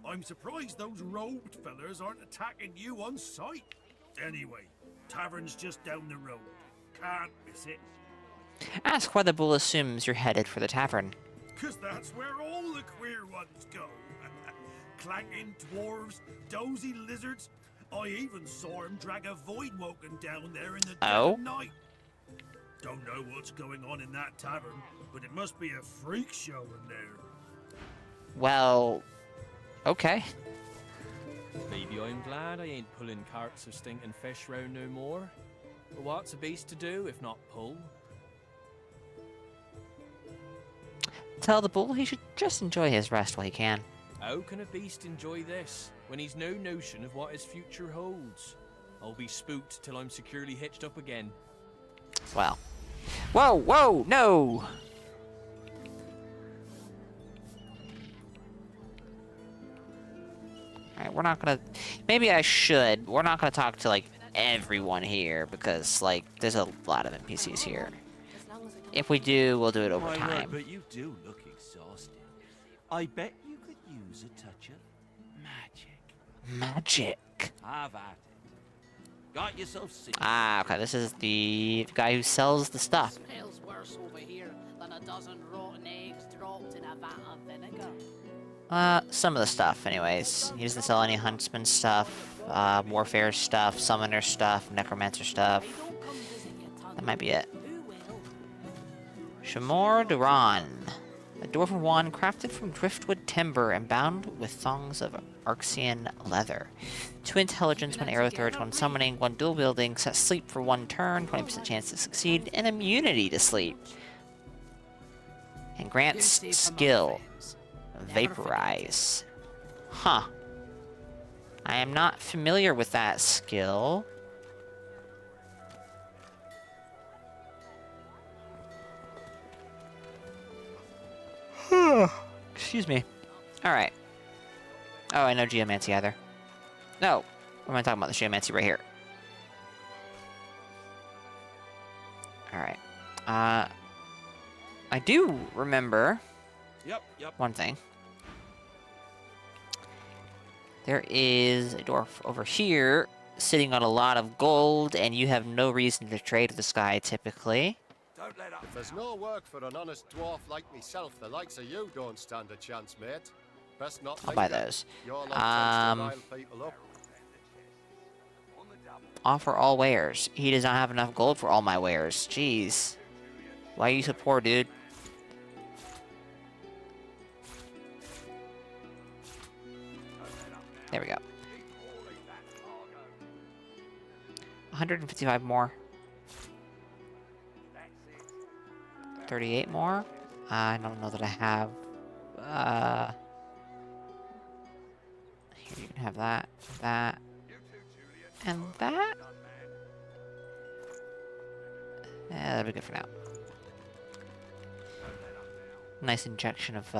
I'm surprised those robed fellas aren't attacking you on sight. Anyway, tavern's just down the road. Can't miss it. Ask why the bull assumes you're headed for the tavern. 'Cause that's where all the queer ones go. Clanking dwarves, dozy lizards. I even saw him drag a void-woken down there in the dead of night. Don't know what's going on in that tavern, but it must be a freak show in there. Well, okay. Maybe I'm glad I ain't pulling carts of stinking fish round no more. But what's a beast to do if not pull? Tell the bull he should just enjoy his rest while he can. How can a beast enjoy this when he's no notion of what his future holds? I'll be spooked till I'm securely hitched up again. Well. Whoa, whoa, no! Alright, we're not gonna... Maybe I should. We're not gonna talk to, like, everyone here, because, like, there's a lot of NPCs here. If we do, we'll do it over time. But you do look exhausted. I bet you could use a touch of magic. Magic? Have at it. Got yourself sick. Ah, okay, this is the guy who sells the stuff. Smells worse over here than a dozen rotten eggs dropped in a vat of vinegar. Some of the stuff, anyways. He doesn't sell any huntsman stuff, warfare stuff, summoner stuff, necromancer stuff. That might be it. Shamor Duran. A dwarven wand crafted from driftwood timber and bound with thongs of Arxian leather. 2 intelligence when arrow thirds when summoning, 1 dual wielding, set sleep for 1 turn, 20% chance to succeed, and immunity to sleep. And grants skill. Vaporize. Huh. I am not familiar with that skill. Excuse me. Alright. Oh, I know geomancy either. No. What am I talking about? The geomancy right here. Alright. I do remember... Yep. One thing. There is a dwarf over here sitting on a lot of gold, and you have no reason to trade with this guy typically. Don't let up. If there's no work for an honest dwarf like myself, the likes of you don't stand a chance, mate. Best not. I'll buy those. Your lot tends to rile people up. Offer all wares. He does not have enough gold for all my wares. Jeez. Why are you so poor, dude? There we go. 155 more. 38 more? I don't know that I have. Here, you can have that, and that. Yeah, that'll be good for now. Nice injection of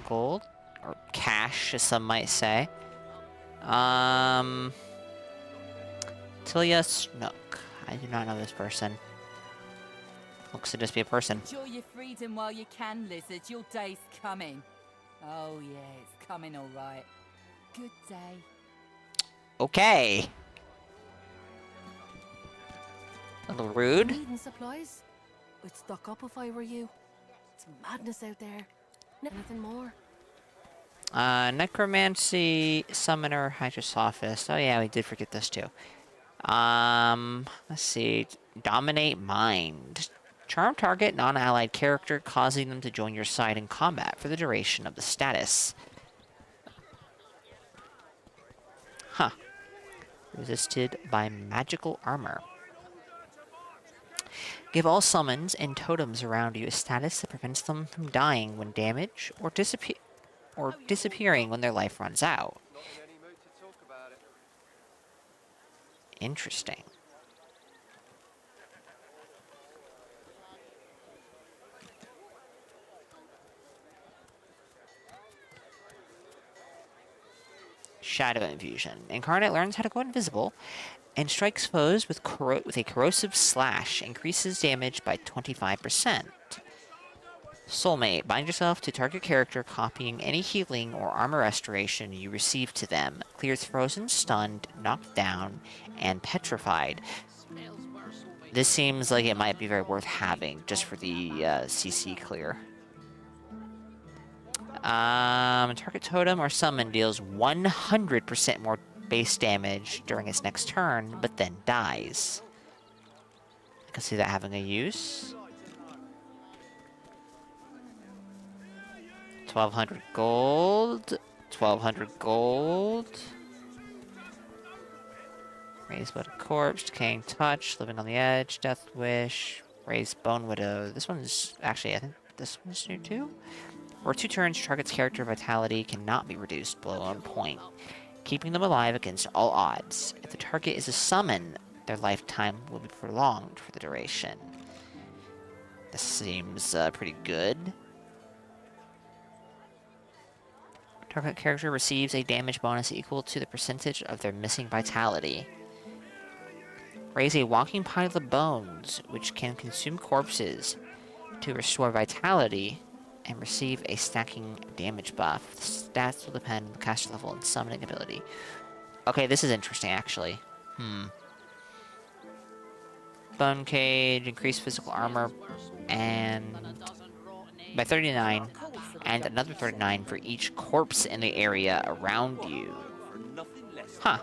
gold, or cash, as some might say. Tilia Snook. I do not know this person. Looks to just be a person. Enjoy your freedom while you can, lizard. Your day's coming. Oh yeah, it's coming all right. Good day. Okay. A little rude. Needing supplies? I'd stock up if I were you. It's madness out there. Nothing more. Necromancy, Summoner, Hydrosophist. Oh yeah, we did forget this too. Let's see. Dominate Mind. Charm target non-allied character, causing them to join your side in combat for the duration of the status. Huh. Resisted by magical armor. Give all summons and totems around you a status that prevents them from dying when damaged or disappearing when their life runs out. Interesting. Shadow Infusion. Incarnate learns how to go invisible and strikes foes with a corrosive slash. Increases damage by 25%. Soulmate. Bind yourself to target character, copying any healing or armor restoration you receive to them. Clears frozen, stunned, knocked down, and petrified. This seems like it might be very worth having just for the CC clear. Target totem or summon deals 100% more base damage during its next turn, but then dies. I can see that having a use. 1,200 gold. 1,200 gold. Raised Blood Corpse, Decaying Touch, Living on the Edge, Death Wish, Raised Bone Widow. This one's actually, I think this one's new too. For 2 turns, target's character vitality cannot be reduced below 1 point, keeping them alive against all odds. If the target is a summon, their lifetime will be prolonged for the duration. This seems pretty good. Target character receives a damage bonus equal to the percentage of their missing vitality. Raise a walking pile of bones, which can consume corpses to restore vitality and receive a stacking damage buff. The stats will depend on the caster level and summoning ability. Okay, this is interesting, actually. Bone Cage, increased physical armor, and by 39, and another 39 for each corpse in the area around you. Huh.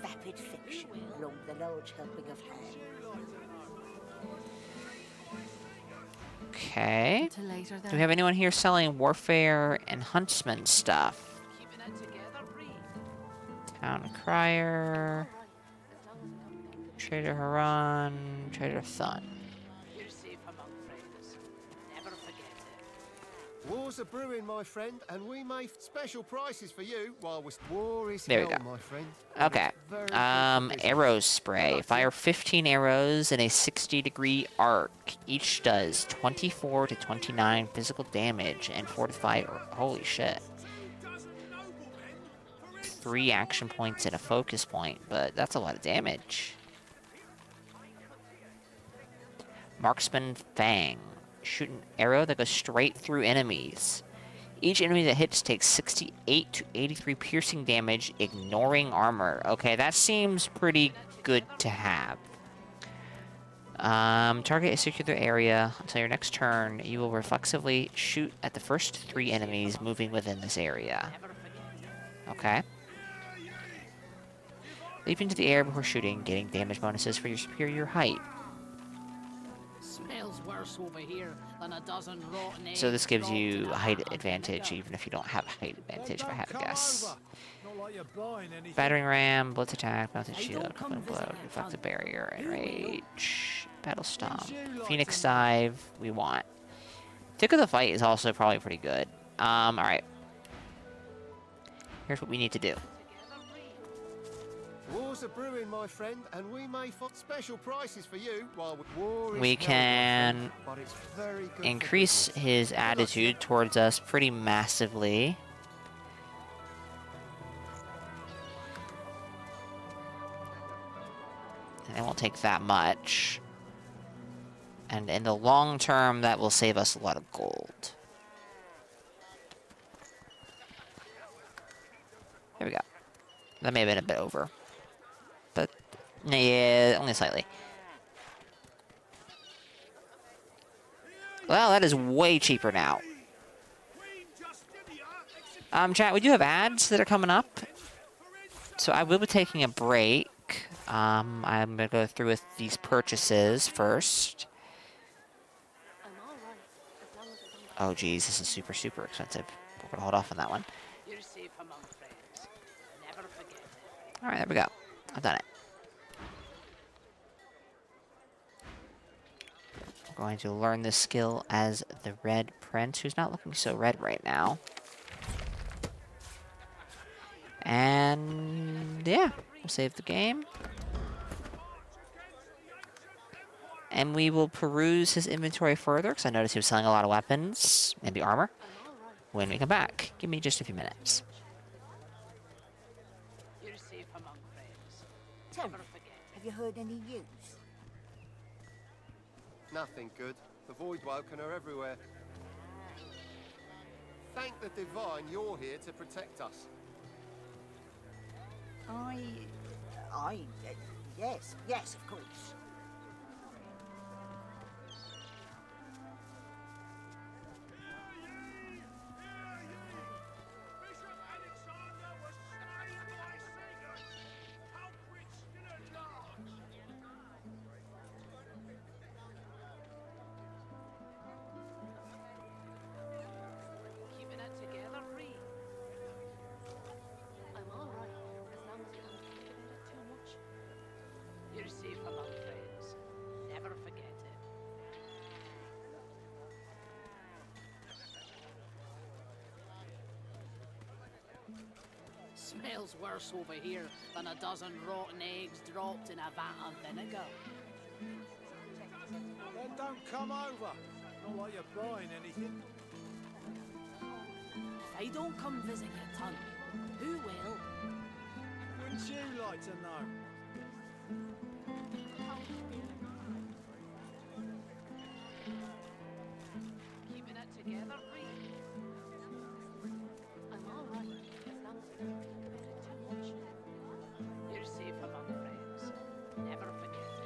Vapid fiction along the large helping of hand. Okay. Do we have anyone here selling warfare and huntsman stuff? Town Crier, Trader Haran, Trader Thun. War's a brewing, my friend, and we make special prices for you while war is there we hell, go. my friend. Okay. Arrow spray. Fire 15 arrows in a 60-degree arc. Each does 24 to 29 physical damage and 4 to 5. Holy shit. 3 action points and a focus point, but that's a lot of damage. Marksman Fang. Shoot an arrow that goes straight through enemies. Each enemy that hits takes 68 to 83 piercing damage, ignoring armor. Okay, that seems pretty good to have. Target a circular area until your next turn. You will reflexively shoot at the first 3 enemies moving within this area. Okay. Leap into the air before shooting, getting damage bonuses for your superior height. Smells worse over here than a dozen rotten eggs. So this gives you height advantage even if you don't have height advantage, if I had to guess. Battering ram, blitz attack, mounted shield, open blow, reflective barrier, enrage, battle stomp, phoenix dive. We want. Tick of the fight is also probably pretty good. All right. Here's what we need to do. War's a brewing, my friend, and we may find special prices for you while war is We can but it's very good increase his attitude towards us pretty massively. take that much. And in the long term, that will save us a lot of gold. There we go. That may have been a bit over. But, yeah, only slightly. Well, that is way cheaper now. Chat, we do have ads that are coming up. So I will be taking a break. I'm going to go through with these purchases first. Oh, geez, this is super, super expensive. We're going to hold off on that one. You're safe among friends. Never forget it. All right, there we go. I've done it. I'm going to learn this skill as the Red Prince, who's not looking so red right now. And yeah, we'll save the game. And we will peruse his inventory further, because I noticed he was selling a lot of weapons, maybe armor, when we come back. Give me just a few minutes. You're safe among friends. Tell me, have you heard any news? Nothing good. The void woken are everywhere. Thank the divine you're here to protect us. Yes, of course. Keeping it together, Ree. I'm all right, as long as we don't think about it too much. You're safe among friends. Never forget it. Smells worse over here than a dozen rotten eggs dropped in a vat of vinegar. Then don't come over. Not like you're buying anything. If I don't come visit your ton, who will? Wouldn't you like to know? Keeping it together, Ree. I'm all right, as long as we don't think about it too much. You're safe among friends. Never forget it.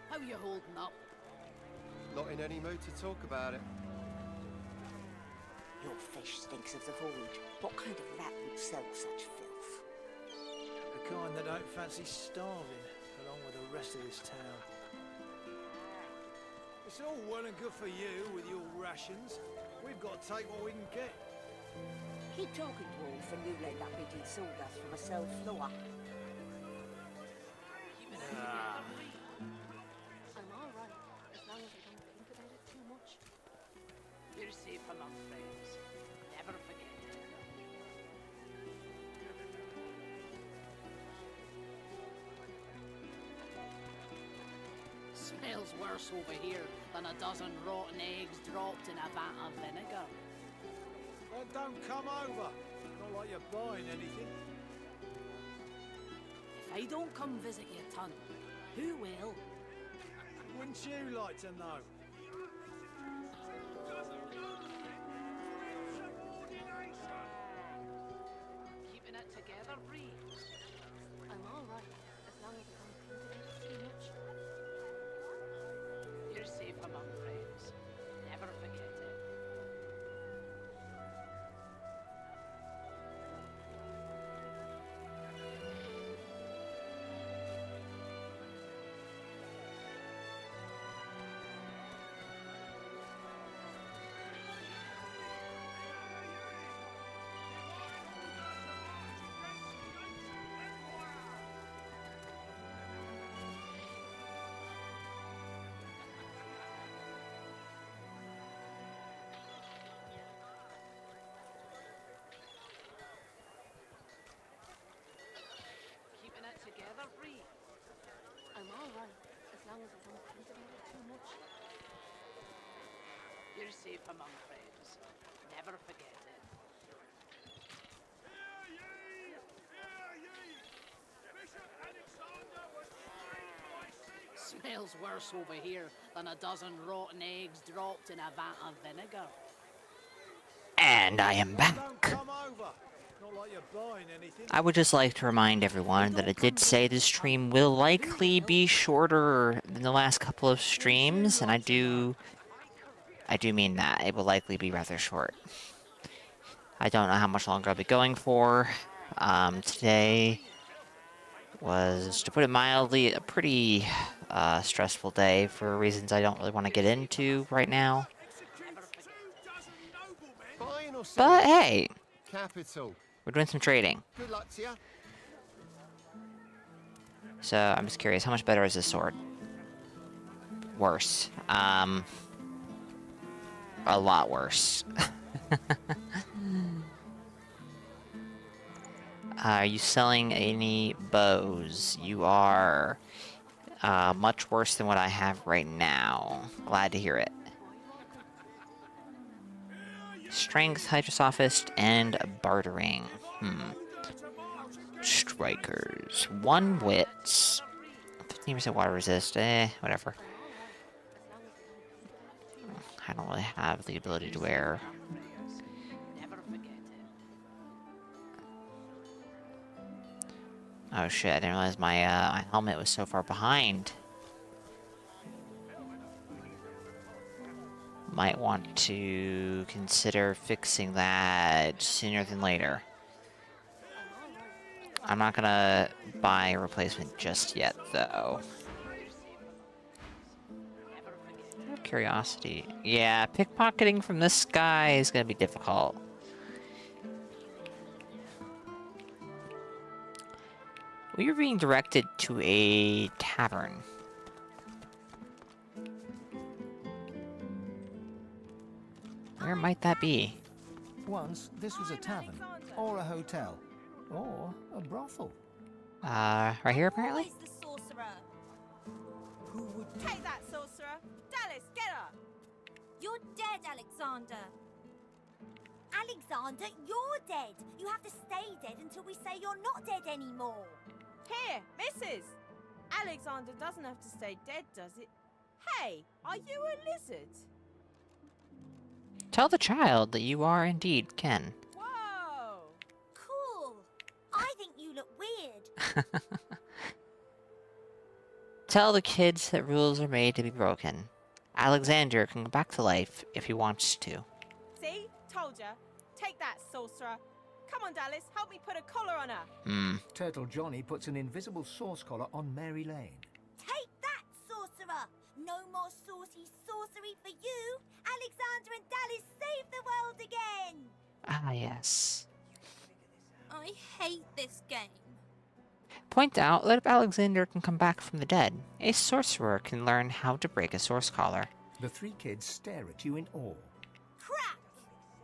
How you holding up? Not in any mood to talk about it. Your fish stinks of the void. What kind of rat would sell such filth? The kind that don't fancy starving, along with the rest of this town. It's all well and good for you with your rations. We've got to take what we can get. Keep talking, dwarf, and you'll end up eating sawdust from a cell floor. I'm all right, as long as I don't think about it too much. You're safe among friends. Never forget it. Smells worse over here than a dozen rotten eggs dropped in a vat of vinegar. Then don't come over. Not like you're buying anything. If I don't come visit your ton, who will? Wouldn't you like to know? Keeping it together, Ree. I'm all right, as long as I don't think about it too much. You're safe among friends. Never forget it. Keeping it together, Ree. I'm all right, as long as I don't think about it too much. You're safe among friends. Never forget it. Smells worse over here than a dozen rotten eggs dropped in a vat of vinegar. And I am back. I would just like to remind everyone that I did say this stream will likely be shorter than the last couple of streams, and I do mean that. It will likely be rather short. I don't know how much longer I'll be going for. Today was, to put it mildly, a pretty stressful day for reasons I don't really want to get into right now. But hey, Capital. we're doing some trading. Good luck to you. So I'm just curious, how much better is this sword? Worse. A lot worse. Are you selling any bows? You are much worse than what I have right now. Glad to hear it. Strength, Hydrosophist, and bartering. Strikers. 1 wits. 15% water resist. Whatever. I don't really have the ability to wear. Oh shit, I didn't realize my my helmet was so far behind. Might want to consider fixing that sooner than later. I'm not gonna buy a replacement just yet, though. Out of curiosity. Yeah, pickpocketing from this guy is gonna be difficult. We are being directed to a tavern. Where might that be? Once, this was a tavern, or a hotel, or a brothel. Right here, apparently? Who is the sorcerer? Who would Take that, sorcerer! Dallas, get her! You're dead, Alexander. Alexander, you're dead. You have to stay dead until we say you're not dead anymore. Here, missus! Alexander doesn't have to stay dead, does it? Hey, are you a lizard? Tell the child that you are indeed Ken. Whoa! Cool. I think you look weird. Tell the kids that rules are made to be broken. Alexander can come back to life if he wants to. See? Told ya. Take that, sorcerer. Come on, Dallas, help me put a collar on her. Turtle Johnny puts an invisible source collar on Mary Lane. Take that, sorcerer. No more saucy sorcery for you. Alexander and Dallas save the world again. Ah, yes. I hate this game. Point out that if Alexander can come back from the dead, a sorcerer can learn how to break a source collar. The 3 kids stare at you in awe. Crap!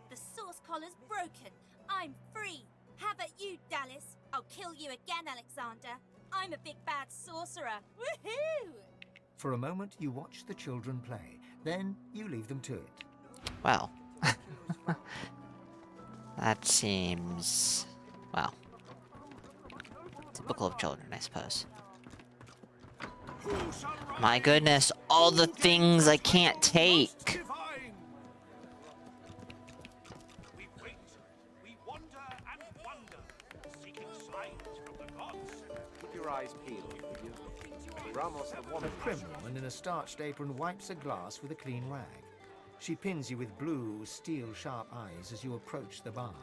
The source collar's broken. I'm free. How about you, Dallas? I'll kill you again, Alexander. I'm a big bad sorcerer. Woohoo! For a moment, you watch the children play. Then you leave them to it. Well, that seems, well, typical of children, I suppose. My goodness, all the things I can't take. We wait, we wander and wonder, seeking signs from the gods. Keep your eyes peeled, will you? Ramos the A woman. prim woman in a starched apron wipes a glass with a clean rag. She pins you with blue, steel-sharp eyes as you approach the bar.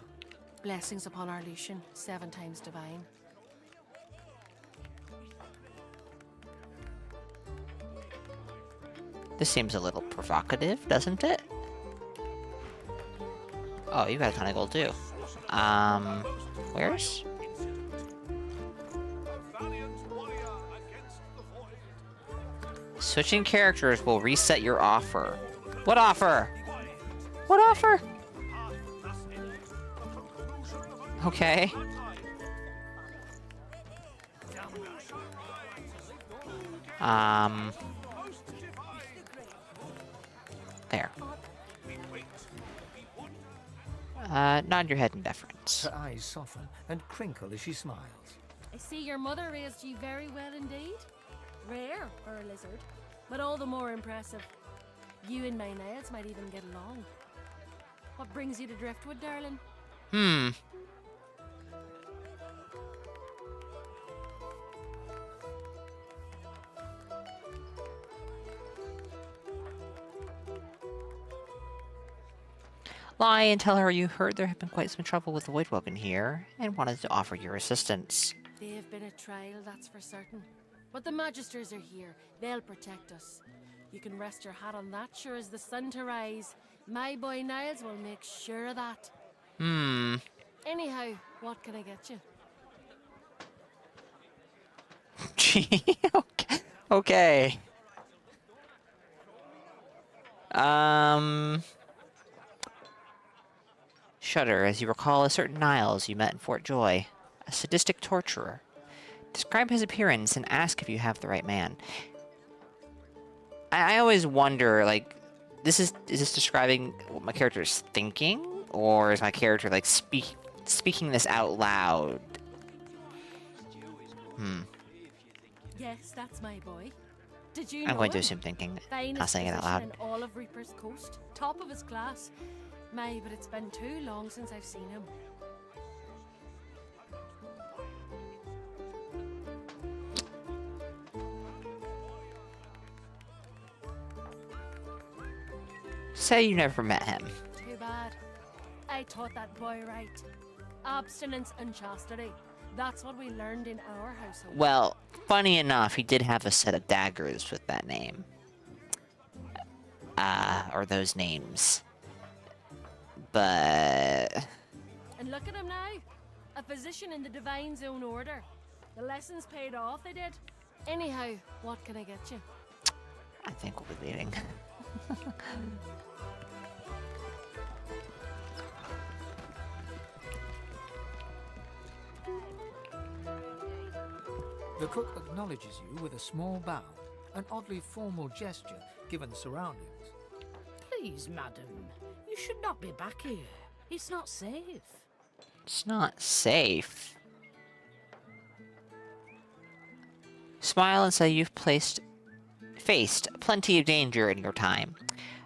Blessings upon our Lucian, 7 times divine. This seems a little provocative, doesn't it? Oh, you got a ton of gold too. Where's? Switching characters will reset your offer. What offer? What offer? Okay. There. Nod your head in deference. Her eyes soften and crinkle as she smiles. I see your mother raised you very well indeed. Rare for a lizard, but all the more impressive. You and my nails might even get along. What brings you to Driftwood, darling? Lie and tell her you heard there had been quite some trouble with the Voidwoken here, and wanted to offer your assistance. They've been a trial, that's for certain. But the Magisters are here. They'll protect us. You can rest your hat on that, sure as the sun to rise. My boy Niles will make sure of that. Anyhow, what can I get you? Gee, okay. Shudder as you recall a certain Niles you met in Fort Joy, a sadistic torturer. Describe his appearance and ask if you have the right man. I always wonder, like, is this describing what my character is thinking, or is my character like speaking this out loud? Yes, that's my boy. Did you I'm know going to him? assume thinking, Finest not saying it out physician loud. in all of Reaper's Coast. Top of his class. My, but it's been too long since I've seen him. Say you never met him. Too bad. I taught that boy right. Abstinence and chastity. That's what we learned in our household. Well, funny enough, he did have a set of daggers with that name. Or those names. But... And look at him now. A physician in the Divine Zone Order. The lessons paid off, they did. Anyhow, what can I get you? I think we'll be leaving. The cook acknowledges you with a small bow, an oddly formal gesture given the surroundings. Please, madam, you should not be back here. It's not safe. It's not safe. Smile and say you've faced plenty of danger in your time.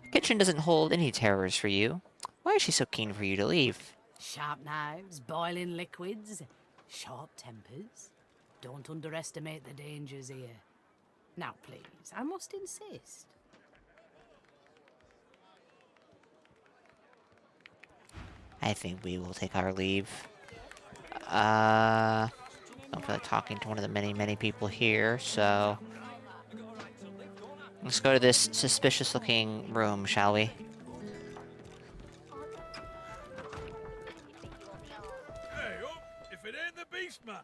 The kitchen doesn't hold any terrors for you. Why is she so keen for you to leave? Sharp knives, boiling liquids, sharp tempers. Don't underestimate the dangers here. Now, please, I must insist. I think we will take our leave. I don't feel like talking to one of the many people here, so... Let's go to this suspicious-looking room, shall we? Hey, up! If it ain't the beast, man!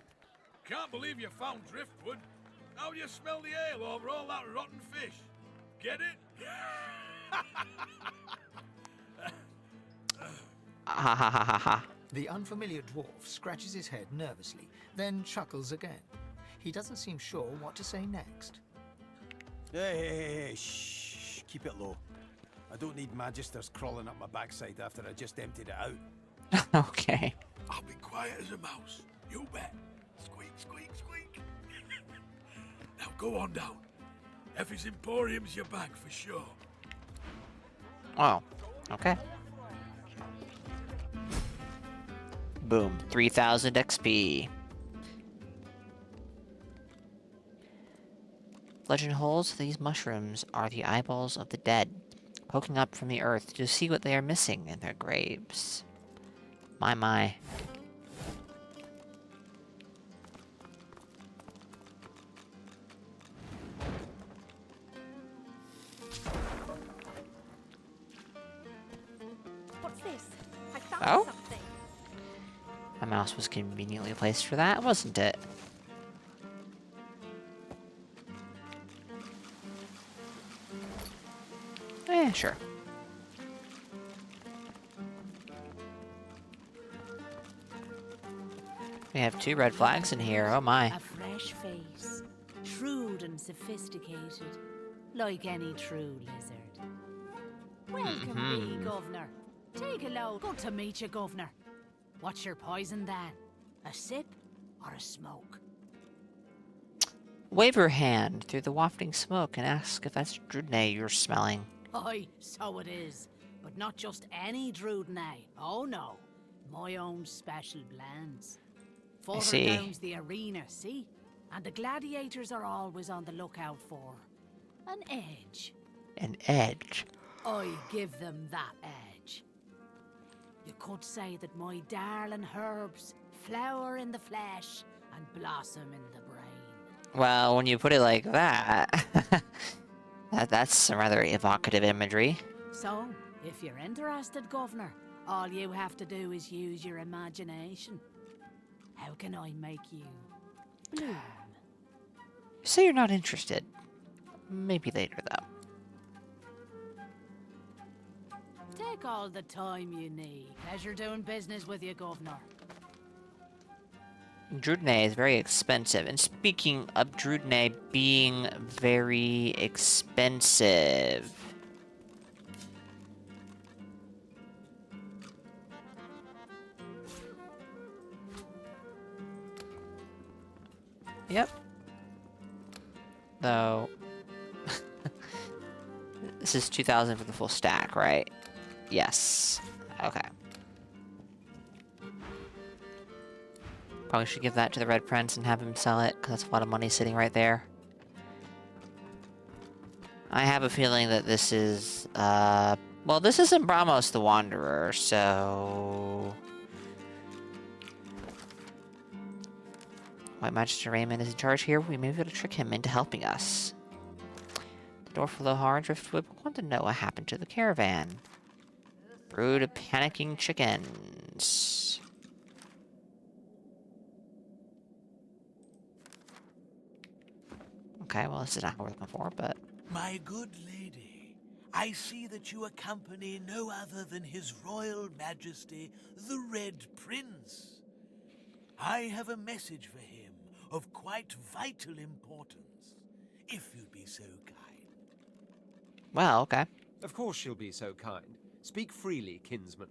Can't believe you found Driftwood. How do you smell the ale over all that rotten fish? Get it? Ha ha ha ha ha. The unfamiliar dwarf scratches his head nervously, then chuckles again. He doesn't seem sure what to say next. Hey, shh, keep it low. I don't need magisters crawling up my backside after I just emptied it out. Okay. I'll be quiet as a mouse. You bet. Squeak, squeak, squeak. Now go on down. Effie's Emporium's your bag for sure. Oh, okay. Boom, 3000 XP. Legend holds these mushrooms are the eyeballs of the dead, poking up from the earth to see what they are missing in their graves. My. What's this? I found Oh? something. My mouse was conveniently placed for that, wasn't it? Yeah, sure. We have 2 red flags in here, oh my. A fresh face, shrewd and sophisticated, like any true lizard. Welcome, Mhm. be governor. Take a load. Good to meet you, Governor. What's your poison, then? A sip or a smoke? Wave your hand through the wafting smoke and ask if that's Drudnay you're smelling. Aye, so it is. But not just any Drudnay. Oh no. My own special blends. Further see. down's the arena, see? And the gladiators are always on the lookout for an edge. An edge? I give them that edge. You could say that my darling herbs flower in the flesh and blossom in the brain. Well, when you put it like that, that's some rather evocative imagery. So, if you're interested, Governor, all you have to do is use your imagination. How can I make you bloom? You say you're not interested. Maybe later, though. Take all the time you need. Pleasure doing business with you, Governor. Drudnay is very expensive. And speaking of Drudnay being very expensive... Yep. Though... This is 2,000 for the full stack, right? Yes. Okay. Probably should give that to the Red Prince and have him sell it, because that's a lot of money sitting right there. I have a feeling that this is, well, this isn't Bramos the Wanderer, so... White Magister Raymond is in charge here. We may be able to trick him into helping us. The dwarf Aloha and Driftwood want to know what happened to the caravan. Brood of panicking chickens. Okay, well, this is not what we're looking for, but... My good lady, I see that you accompany no other than His Royal Majesty, the Red Prince. I have a message for him of quite vital importance, if you'd be so kind. Well, okay. Of course she'll be so kind. Speak freely, kinsman.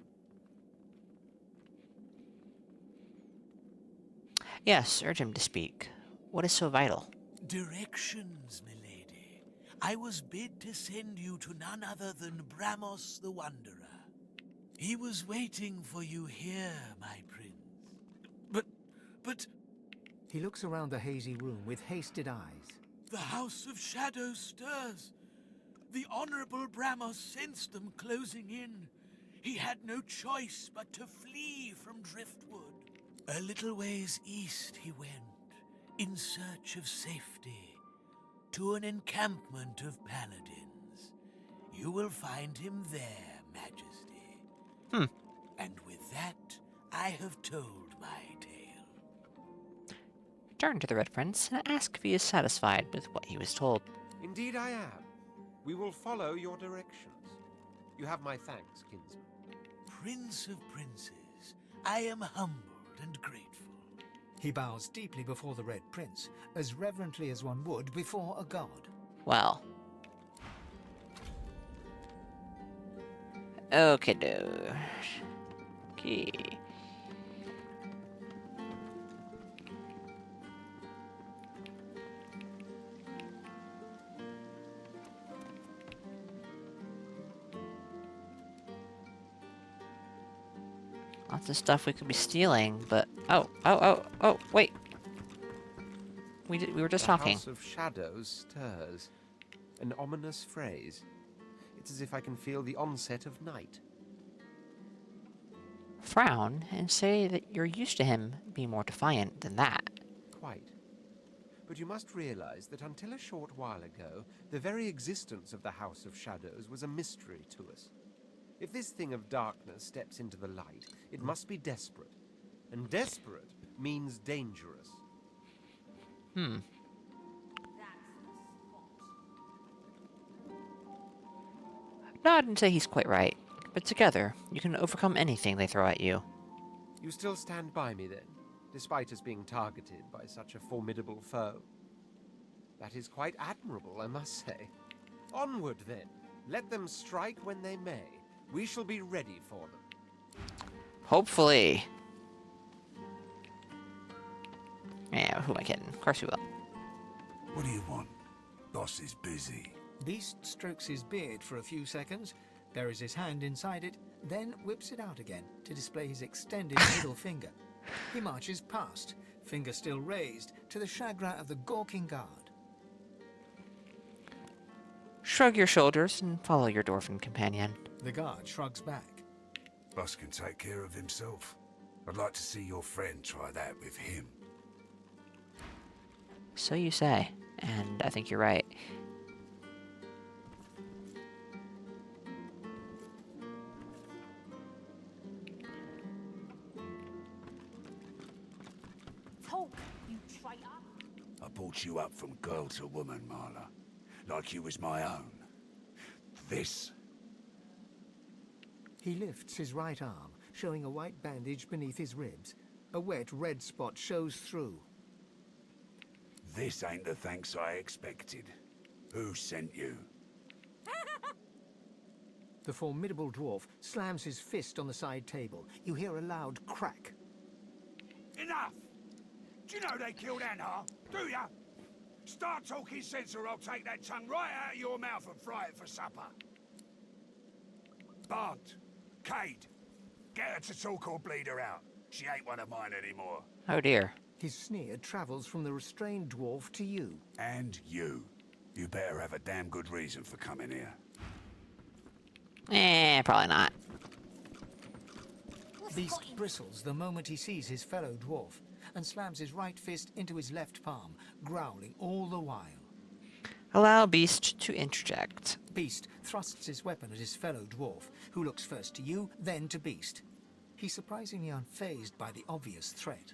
Yes, urge him to speak. What is so vital? Directions, milady. I was bid to send you to none other than Bramos the Wanderer. He was waiting for you here, my prince. But... He looks around the hazy room with hasted eyes. The House of Shadows stirs. The Honorable Bramos sensed them closing in. He had no choice but to flee from Driftwood. A little ways east he went, in search of safety, to an encampment of paladins. You will find him there, Majesty. And with that, I have told my tale. Turn to the Red Prince and ask if he is satisfied with what he was told. Indeed I am. We will follow your directions. You have my thanks, kinsman. Prince of Princes, I am humbled and grateful. He bows deeply before the Red Prince, as reverently as one would before a god. Well. Okay, dude. Okay. Lots of stuff we could be stealing, but... Oh, wait. We were just talking. The House of Shadows stirs. An ominous phrase. It's as if I can feel the onset of night. Frown and say that you're used to him being more defiant than that. Quite. But you must realize that until a short while ago, the very existence of the House of Shadows was a mystery to us. If this thing of darkness steps into the light, it must be desperate. And desperate means dangerous. Nod and say he's quite right. But together, you can overcome anything they throw at you. You still stand by me then, despite us being targeted by such a formidable foe? That is quite admirable, I must say. Onward then. Let them strike when they may. We shall be ready for them. Hopefully. Yeah, who am I kidding? Of course we will. What do you want? Boss is busy. Beast strokes his beard for a few seconds, buries his hand inside it, then whips it out again to display his extended middle finger. He marches past, finger still raised, to the chagrin of the gawking guard. Shrug your shoulders and follow your dwarven companion. The guard shrugs back. Boss can take care of himself. I'd like to see your friend try that with him. So you say, and I think you're right. Talk, you traitor. I brought you up from girl to woman, Marla. Like you was my own. This. He lifts his right arm, showing a white bandage beneath his ribs. A wet red spot shows through. This ain't the thanks I expected. Who sent you? The formidable dwarf slams his fist on the side table. You hear a loud crack. Enough! Do you know they killed Anna? Do ya? Start talking sense or I'll take that tongue right out of your mouth and fry it for supper. Bart, Cade, get her to talk or bleed her out. She ain't one of mine anymore. Oh dear. His sneer travels from the restrained dwarf to you. And you. You better have a damn good reason for coming here. Probably not. Beast bristles the moment he sees his fellow dwarf and slams his right fist into his left palm, growling all the while. Allow Beast to interject. Beast thrusts his weapon at his fellow dwarf, who looks first to you, then to Beast. He's surprisingly unfazed by the obvious threat.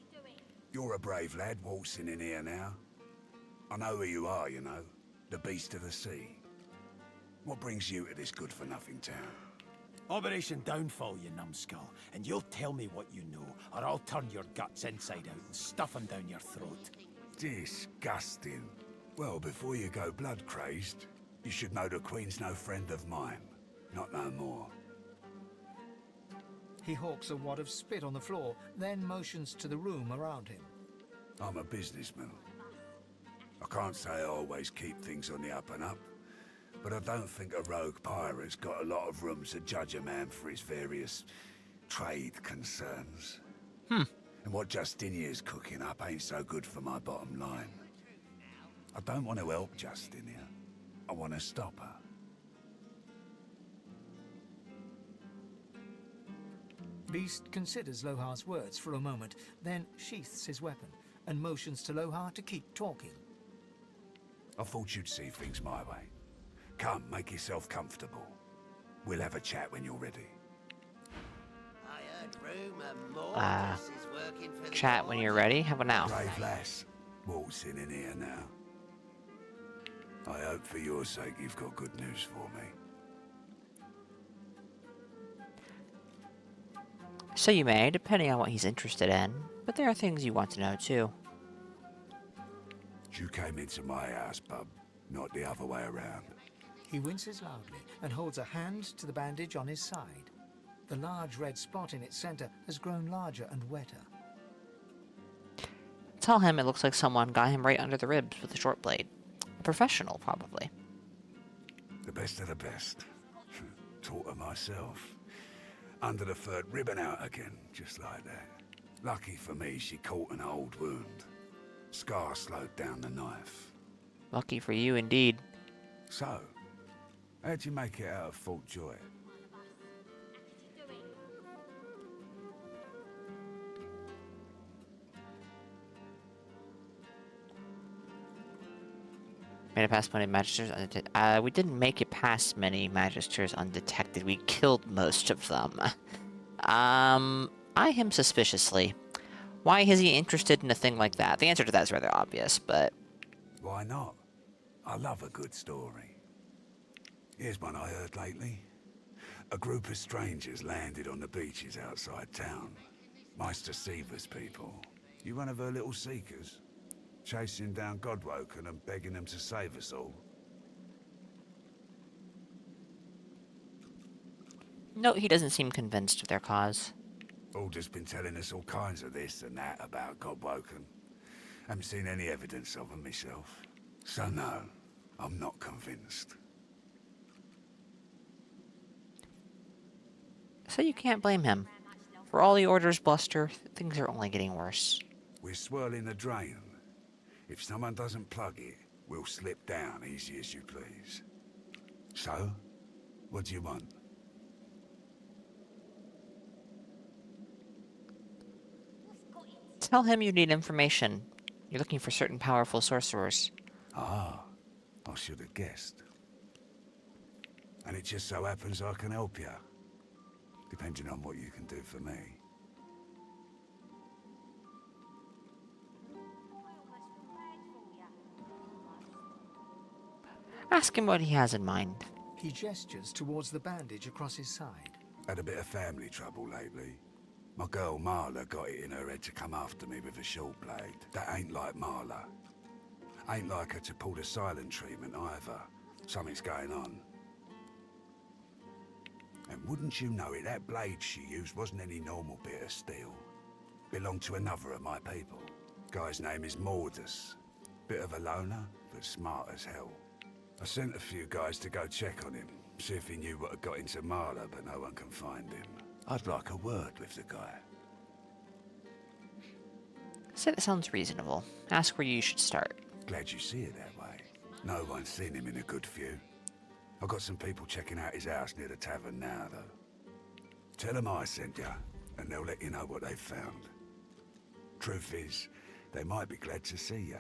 You're a brave lad waltzing in here now. I know who you are, you know. The Beast of the Sea. What brings you to this good-for-nothing town? Operation Downfall, you numbskull, and you'll tell me what you know, or I'll turn your guts inside out and stuff them down your throat. Disgusting. Well, before you go blood-crazed, you should know the Queen's no friend of mine. Not no more. He hawks a wad of spit on the floor, then motions to the room around him. I'm a businessman. I can't say I always keep things on the up and up, but I don't think a rogue pirate's got a lot of room to judge a man for his various trade concerns. And what Justinia's cooking up ain't so good for my bottom line. I don't want to help Justinia. I want to stop her. Beast considers Lohar's words for a moment, then sheaths his weapon and motions to Lohar to keep talking. I thought you'd see things my way. Come, make yourself comfortable. We'll have a chat when you're ready. I heard rumour Mortis is working for the Chat when you're ready. How about now? Brave lass, waltzing in here now. I hope for your sake you've got good news for me. So you may, depending on what he's interested in, but there are things you want to know too. You came into my house, bub, not the other way around. He winces loudly and holds a hand to the bandage on his side. The large red spot in its center has grown larger and wetter. Tell him it looks like someone got him right under the ribs with a short blade. A professional, probably. The best of the best. Taught her myself. Under the third ribbon out again, just like that. Lucky for me, she caught an old wound. Scar slowed down the knife. Lucky for you, indeed. So, how'd you make it out of Fort Joy? Made it past many magisters undetected. We didn't make it past many magisters undetected. We killed most of them. Eye him suspiciously. Why is he interested in a thing like that? The answer to that is rather obvious, but... Why not? I love a good story. Here's one I heard lately. A group of strangers landed on the beaches outside town. Meister Seaver's people. You one of her little seekers? Chasing down Godwoken and begging them to save us all. No, he doesn't seem convinced of their cause. Alder's been telling us all kinds of this and that about Godwoken. Haven't seen any evidence of them myself. So no, I'm not convinced. So you can't blame him. For all the Order's bluster, things are only getting worse. We're swirling a drain. If someone doesn't plug it, we'll slip down easy as you please. So, what do you want? Tell him you need information. You're looking for certain powerful sorcerers. Ah, I should have guessed. And it just so happens I can help you. Depending on what you can do for me. Ask him what he has in mind. He gestures towards the bandage across his side. Had a bit of family trouble lately. My girl Marla got it in her head to come after me with a short blade. That ain't like Marla. Ain't like her to pull the silent treatment either. Something's going on. And wouldn't you know it, that blade she used wasn't any normal bit of steel. Belonged to another of my people. Guy's name is Mordus. Bit of a loner, but smart as hell. I sent a few guys to go check on him, see if he knew what had got into Marla, but no one can find him. I'd like a word with the guy. So that sounds reasonable. Ask where you should start. Glad you see it that way. No one's seen him in a good few. I've got some people checking out his house near the tavern now, though. Tell them I sent you, and they'll let you know what they've found. Truth is, they might be glad to see you.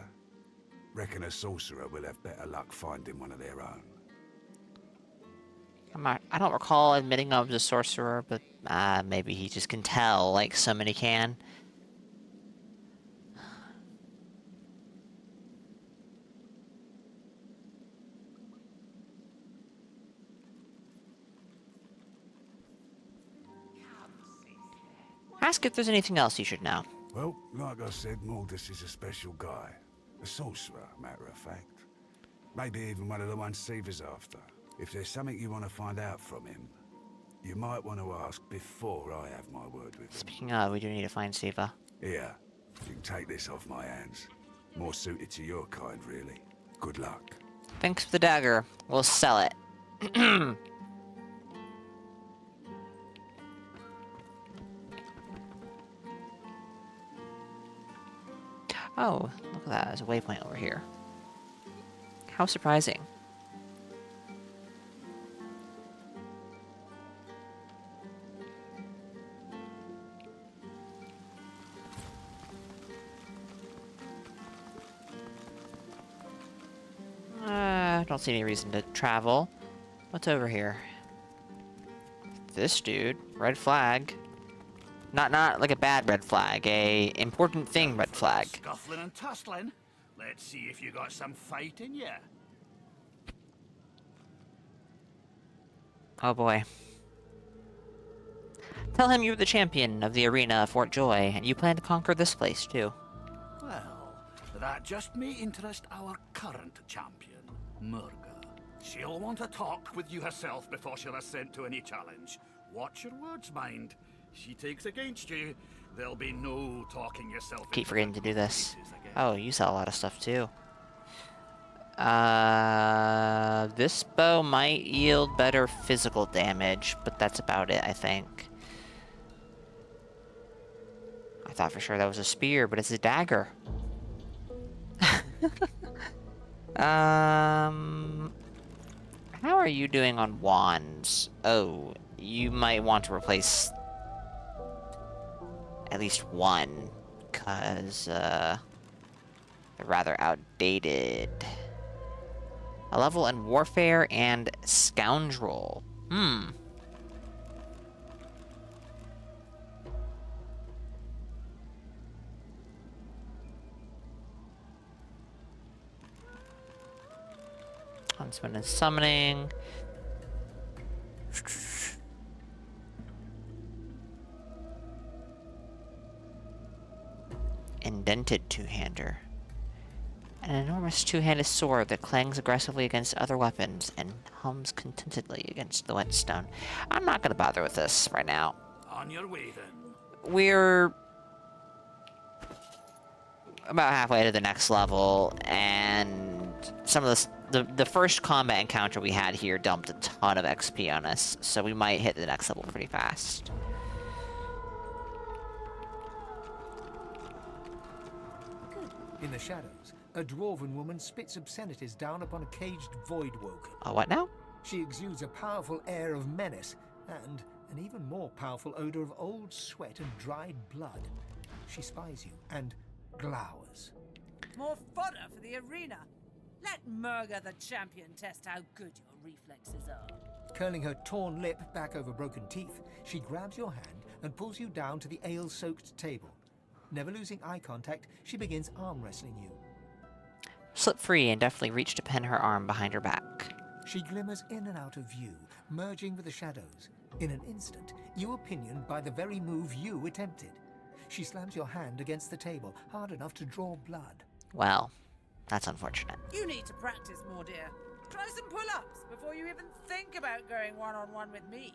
Reckon a sorcerer will have better luck finding one of their own. I don't recall admitting I was a sorcerer, but maybe he just can tell, like so many can. Ask if there's anything else you should know. Well, like I said, Mordus is a special guy. A sorcerer, matter of fact. Maybe even one of the ones Seaver's after. If there's something you want to find out from him, you might want to ask before I have my word with him. Speaking of, we do need to find Siva. Here, you can take this off my hands. More suited to your kind, really. Good luck. Thanks for the dagger. We'll sell it. Oh, look at that. There's a waypoint over here. How surprising. I don't see any reason to travel. What's over here? This dude. Red flag. Not like a bad red flag. A important thing red flag. Scuffling and tussling. Let's see if you got some fight in you. Oh boy. Tell him you're the champion of the arena of Fort Joy, and you plan to conquer this place too. Well, that just may interest our current champion, Murga. She'll want to talk with you herself before she'll assent to any challenge. Watch your words, mind. She takes against you, there'll be no talking yourself. Keep forgetting to do this. Oh, you sell a lot of stuff too. This bow might yield better physical damage, but that's about it, I think. I thought for sure that was a spear, but it's a dagger. How are you doing on wands? Oh, you might want to replace at least one, because they're rather outdated. A level in warfare and scoundrel. Huntsman and summoning. Indented two-hander. An enormous two-handed sword that clangs aggressively against other weapons and hums contentedly against the whetstone. I'm not going to bother with this right now. On your way then. We're about halfway to the next level, and some of the first combat encounter we had here dumped a ton of XP on us, so we might hit the next level pretty fast. In the shadows, a dwarven woman spits obscenities down upon a caged voidwoken. What now? She exudes a powerful air of menace and an even more powerful odor of old sweat and dried blood. She spies you and glowers. More fodder for the arena. Let Murga the champion test how good your reflexes are. Curling her torn lip back over broken teeth, she grabs your hand and pulls you down to the ale-soaked table. Never losing eye contact, she begins arm wrestling you. Slip free and deftly reach to pin her arm behind her back. She glimmers in and out of view, merging with the shadows. In an instant, you are pinioned by the very move you attempted. She slams your hand against the table, hard enough to draw blood. Well, that's unfortunate. You need to practice more, dear. Try some pull-ups before you even think about going one-on-one with me.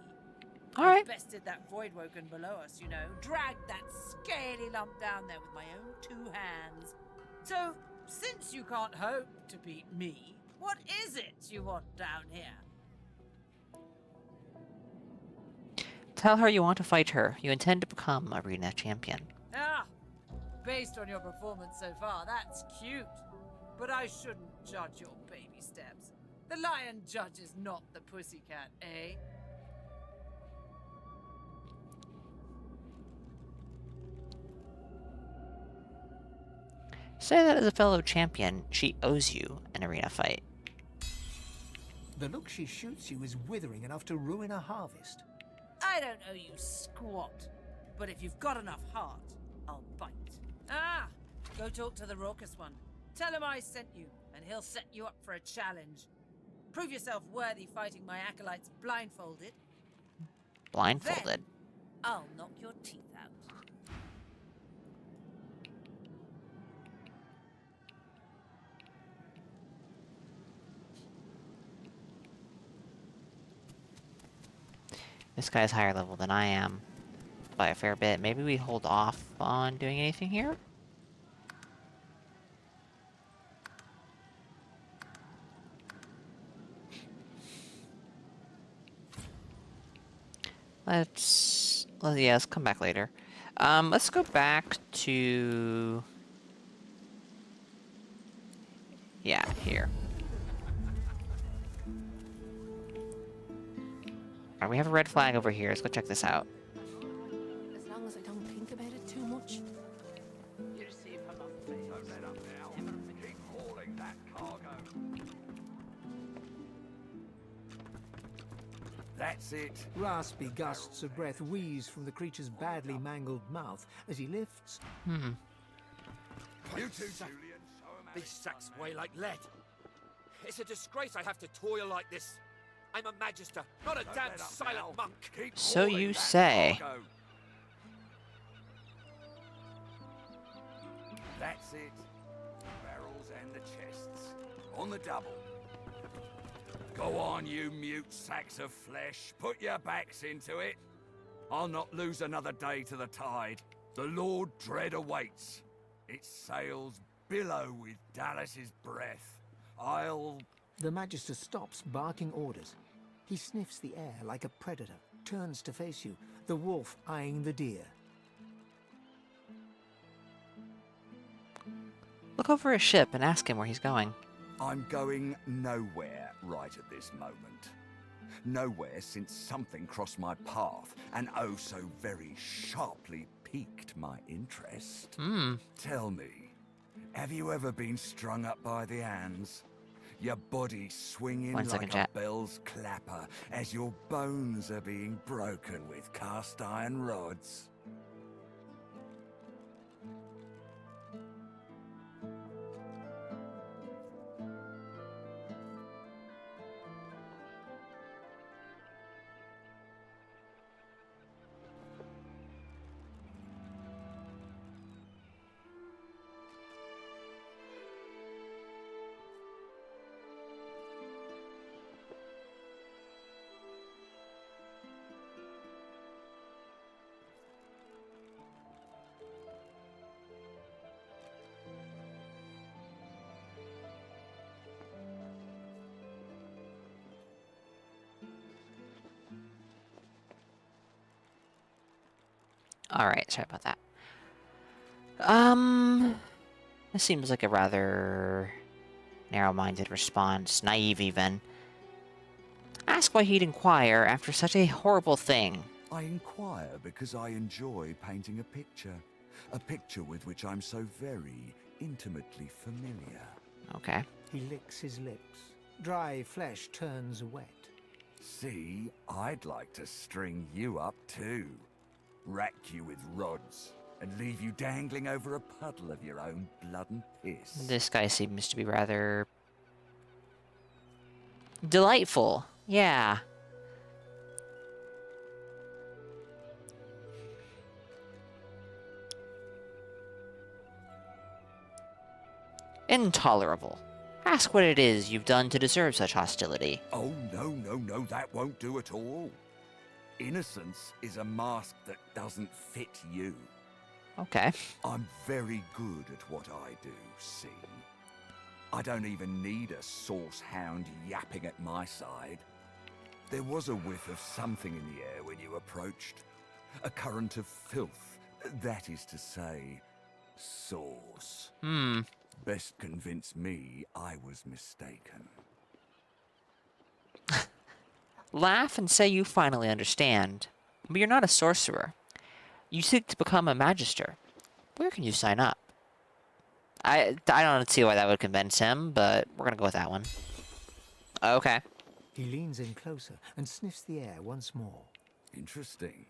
All right. I bested that voidwoken below us, you know. Dragged that scaly lump down there with my own 2 hands. So, since you can't hope to beat me, what is it you want down here? Tell her you want to fight her. You intend to become arena champion. Ah, based on your performance so far, that's cute. But I shouldn't judge your baby steps. The lion judges not the pussycat, eh? Say that as a fellow champion, she owes you an arena fight. The look she shoots you is withering enough to ruin a harvest. I don't owe you squat, but if you've got enough heart, I'll bite. Ah, go talk to the raucous one. Tell him I sent you, and he'll set you up for a challenge. Prove yourself worthy fighting my acolytes blindfolded. Blindfolded? Then I'll knock your teeth out. This guy's higher level than I am by a fair bit. Maybe we hold off on doing anything here? Let's come back later. Let's go back to... Yeah, here. Alright, we have a red flag over here. Let's go check this out. As long as I don't think about it too much. That's it. Raspy gusts of breath wheeze from the creature's badly mangled mouth as he lifts. Hmm. You too, Julian. These sacks weigh like lead. It's a disgrace I have to toil like this. I'm a magister, not a damn silent monk. So you say. That's it. Barrels and the chests. On the double. Go on, you mute sacks of flesh. Put your backs into it. I'll not lose another day to the tide. The Lord Dread awaits. Its sails billow with Dallas's breath. The Magister stops, barking orders. He sniffs the air like a predator, turns to face you, the wolf eyeing the deer. Look over his ship and ask him where he's going. I'm going nowhere right at this moment. Nowhere since something crossed my path and oh so very sharply piqued my interest. Tell me, have you ever been strung up by the hands? Your body swinging like a bell's clapper as your bones are being broken with cast iron rods. Alright, sorry about that. This seems like a rather narrow-minded response, naive even. Ask why he'd inquire after such a horrible thing. I inquire because I enjoy painting a picture with which I'm so very intimately familiar. Okay. He licks his lips. Dry flesh turns wet. See, I'd like to string you up too. Rack you with rods and leave you dangling over a puddle of your own blood and piss. This guy seems to be rather delightful. Yeah. Intolerable. Ask what it is you've done to deserve such hostility. Oh, no, that won't do at all. Innocence is a mask that doesn't fit you. Okay. I'm very good at what I do, see? I don't even need a source hound yapping at my side. There was a whiff of something in the air when you approached. A current of filth. That is to say, sauce. Best convince me I was mistaken. Laugh and say you finally understand. But you're not a sorcerer. You seek to become a magister. Where can you sign up? I don't see why that would convince him, but we're gonna go with that one. Okay. He leans in closer and sniffs the air once more. Interesting.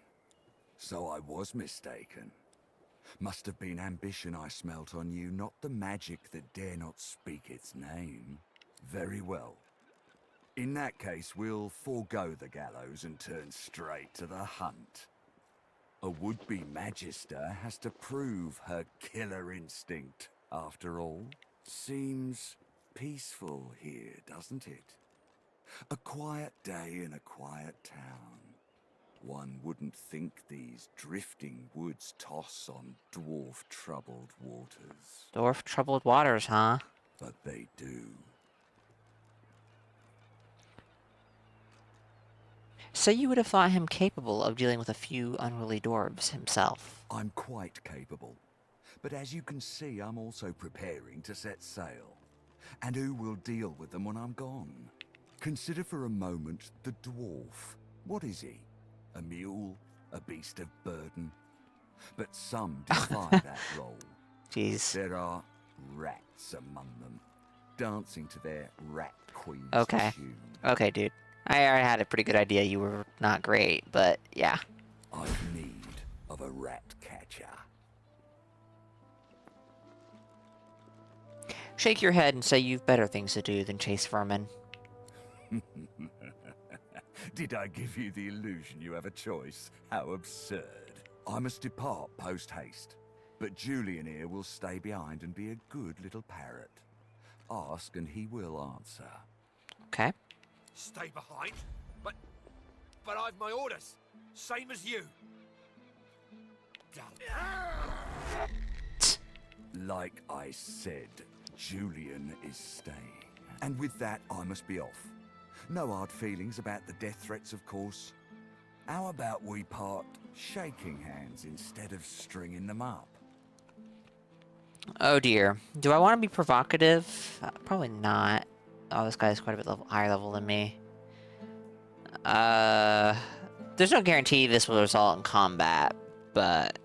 So I was mistaken. Must have been ambition I smelt on you, not the magic that dare not speak its name. Very well. In that case, we'll forego the gallows and turn straight to the hunt. A would-be magister has to prove her killer instinct, after all. Seems peaceful here, doesn't it? A quiet day in a quiet town. One wouldn't think these drifting woods toss on dwarf-troubled waters. Dwarf-troubled waters, huh? But they do. Say you would have thought him capable of dealing with a few unruly dwarves himself. I'm quite capable. But as you can see, I'm also preparing to set sail. And who will deal with them when I'm gone? Consider for a moment the dwarf. What is he? A mule? A beast of burden? But some defy that role. Jeez. There are rats among them, dancing to their rat queen's Okay. tune. Okay, dude. I already had a pretty good idea you were not great, but yeah. I've need of a rat catcher. Shake your head and say you've better things to do than chase vermin. Did I give you the illusion you have a choice? How absurd. I must depart post-haste, but Julian here will stay behind and be a good little parrot. Ask and he will answer. Okay. Stay behind? But I've my orders. Same as you. Like I said, Julian is staying. And with that, I must be off. No hard feelings about the death threats, of course. How about we part shaking hands instead of stringing them up? Oh dear. Do I want to be provocative? Probably not. Oh, this guy's quite a bit higher level than me. There's no guarantee this will result in combat, but...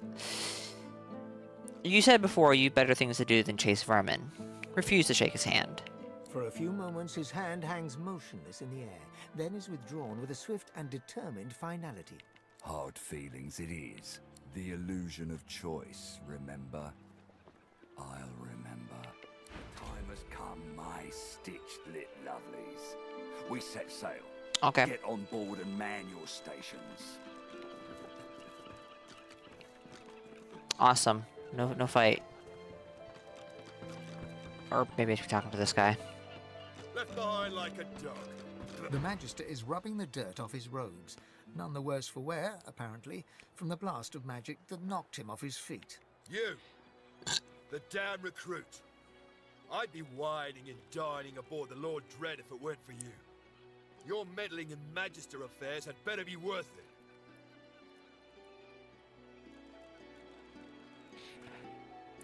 You said before you better things to do than chase vermin. Refuse to shake his hand. For a few moments, his hand hangs motionless in the air, then is withdrawn with a swift and determined finality. Hard feelings it is. The illusion of choice, remember? I'll remember. Time has come, my stitched-lit lovelies. We set sail. Okay. Get on board and man your stations. Awesome. No fight. Or maybe I should be talking to this guy. Left behind like a dog. The Magister is rubbing the dirt off his robes, none the worse for wear, apparently, from the blast of magic that knocked him off his feet. You, the damn recruit. I'd be whining and dining aboard the Lord Dread if it weren't for you. Your meddling in Magister affairs had better be worth it.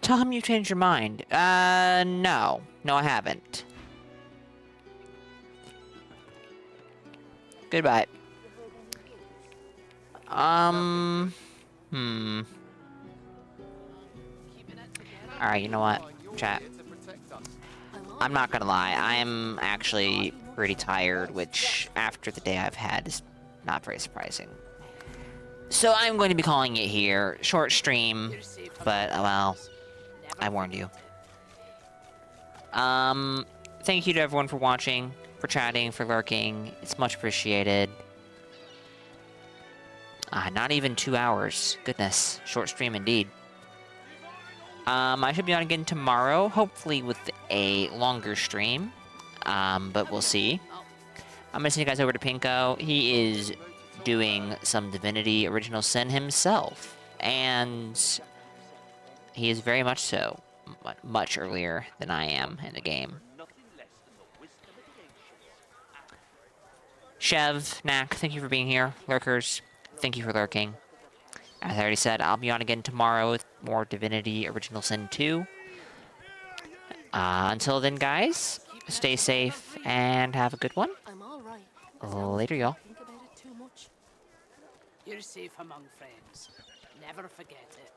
Tell him you changed your mind. No. No, I haven't. Goodbye. Alright, you know what? Chat. I'm not gonna lie, I am actually pretty tired, which, after the day I've had, is not very surprising. So I'm going to be calling it here. Short stream, but, well, I warned you. Thank you to everyone for watching, for chatting, for lurking. It's much appreciated. Not even 2 hours. Goodness. Short stream indeed. I should be on again tomorrow, hopefully with a longer stream. But we'll see. I'm gonna send you guys over to Pinko. He is doing some Divinity Original Sin himself. And he is very much so. Much earlier than I am in the game. Chev, Knack, thank you for being here. Lurkers, thank you for lurking. As I already said, I'll be on again tomorrow with more Divinity Original Sin 2. Until then, guys, stay safe and have a good one. Later, y'all. You're safe among friends. Never forget it.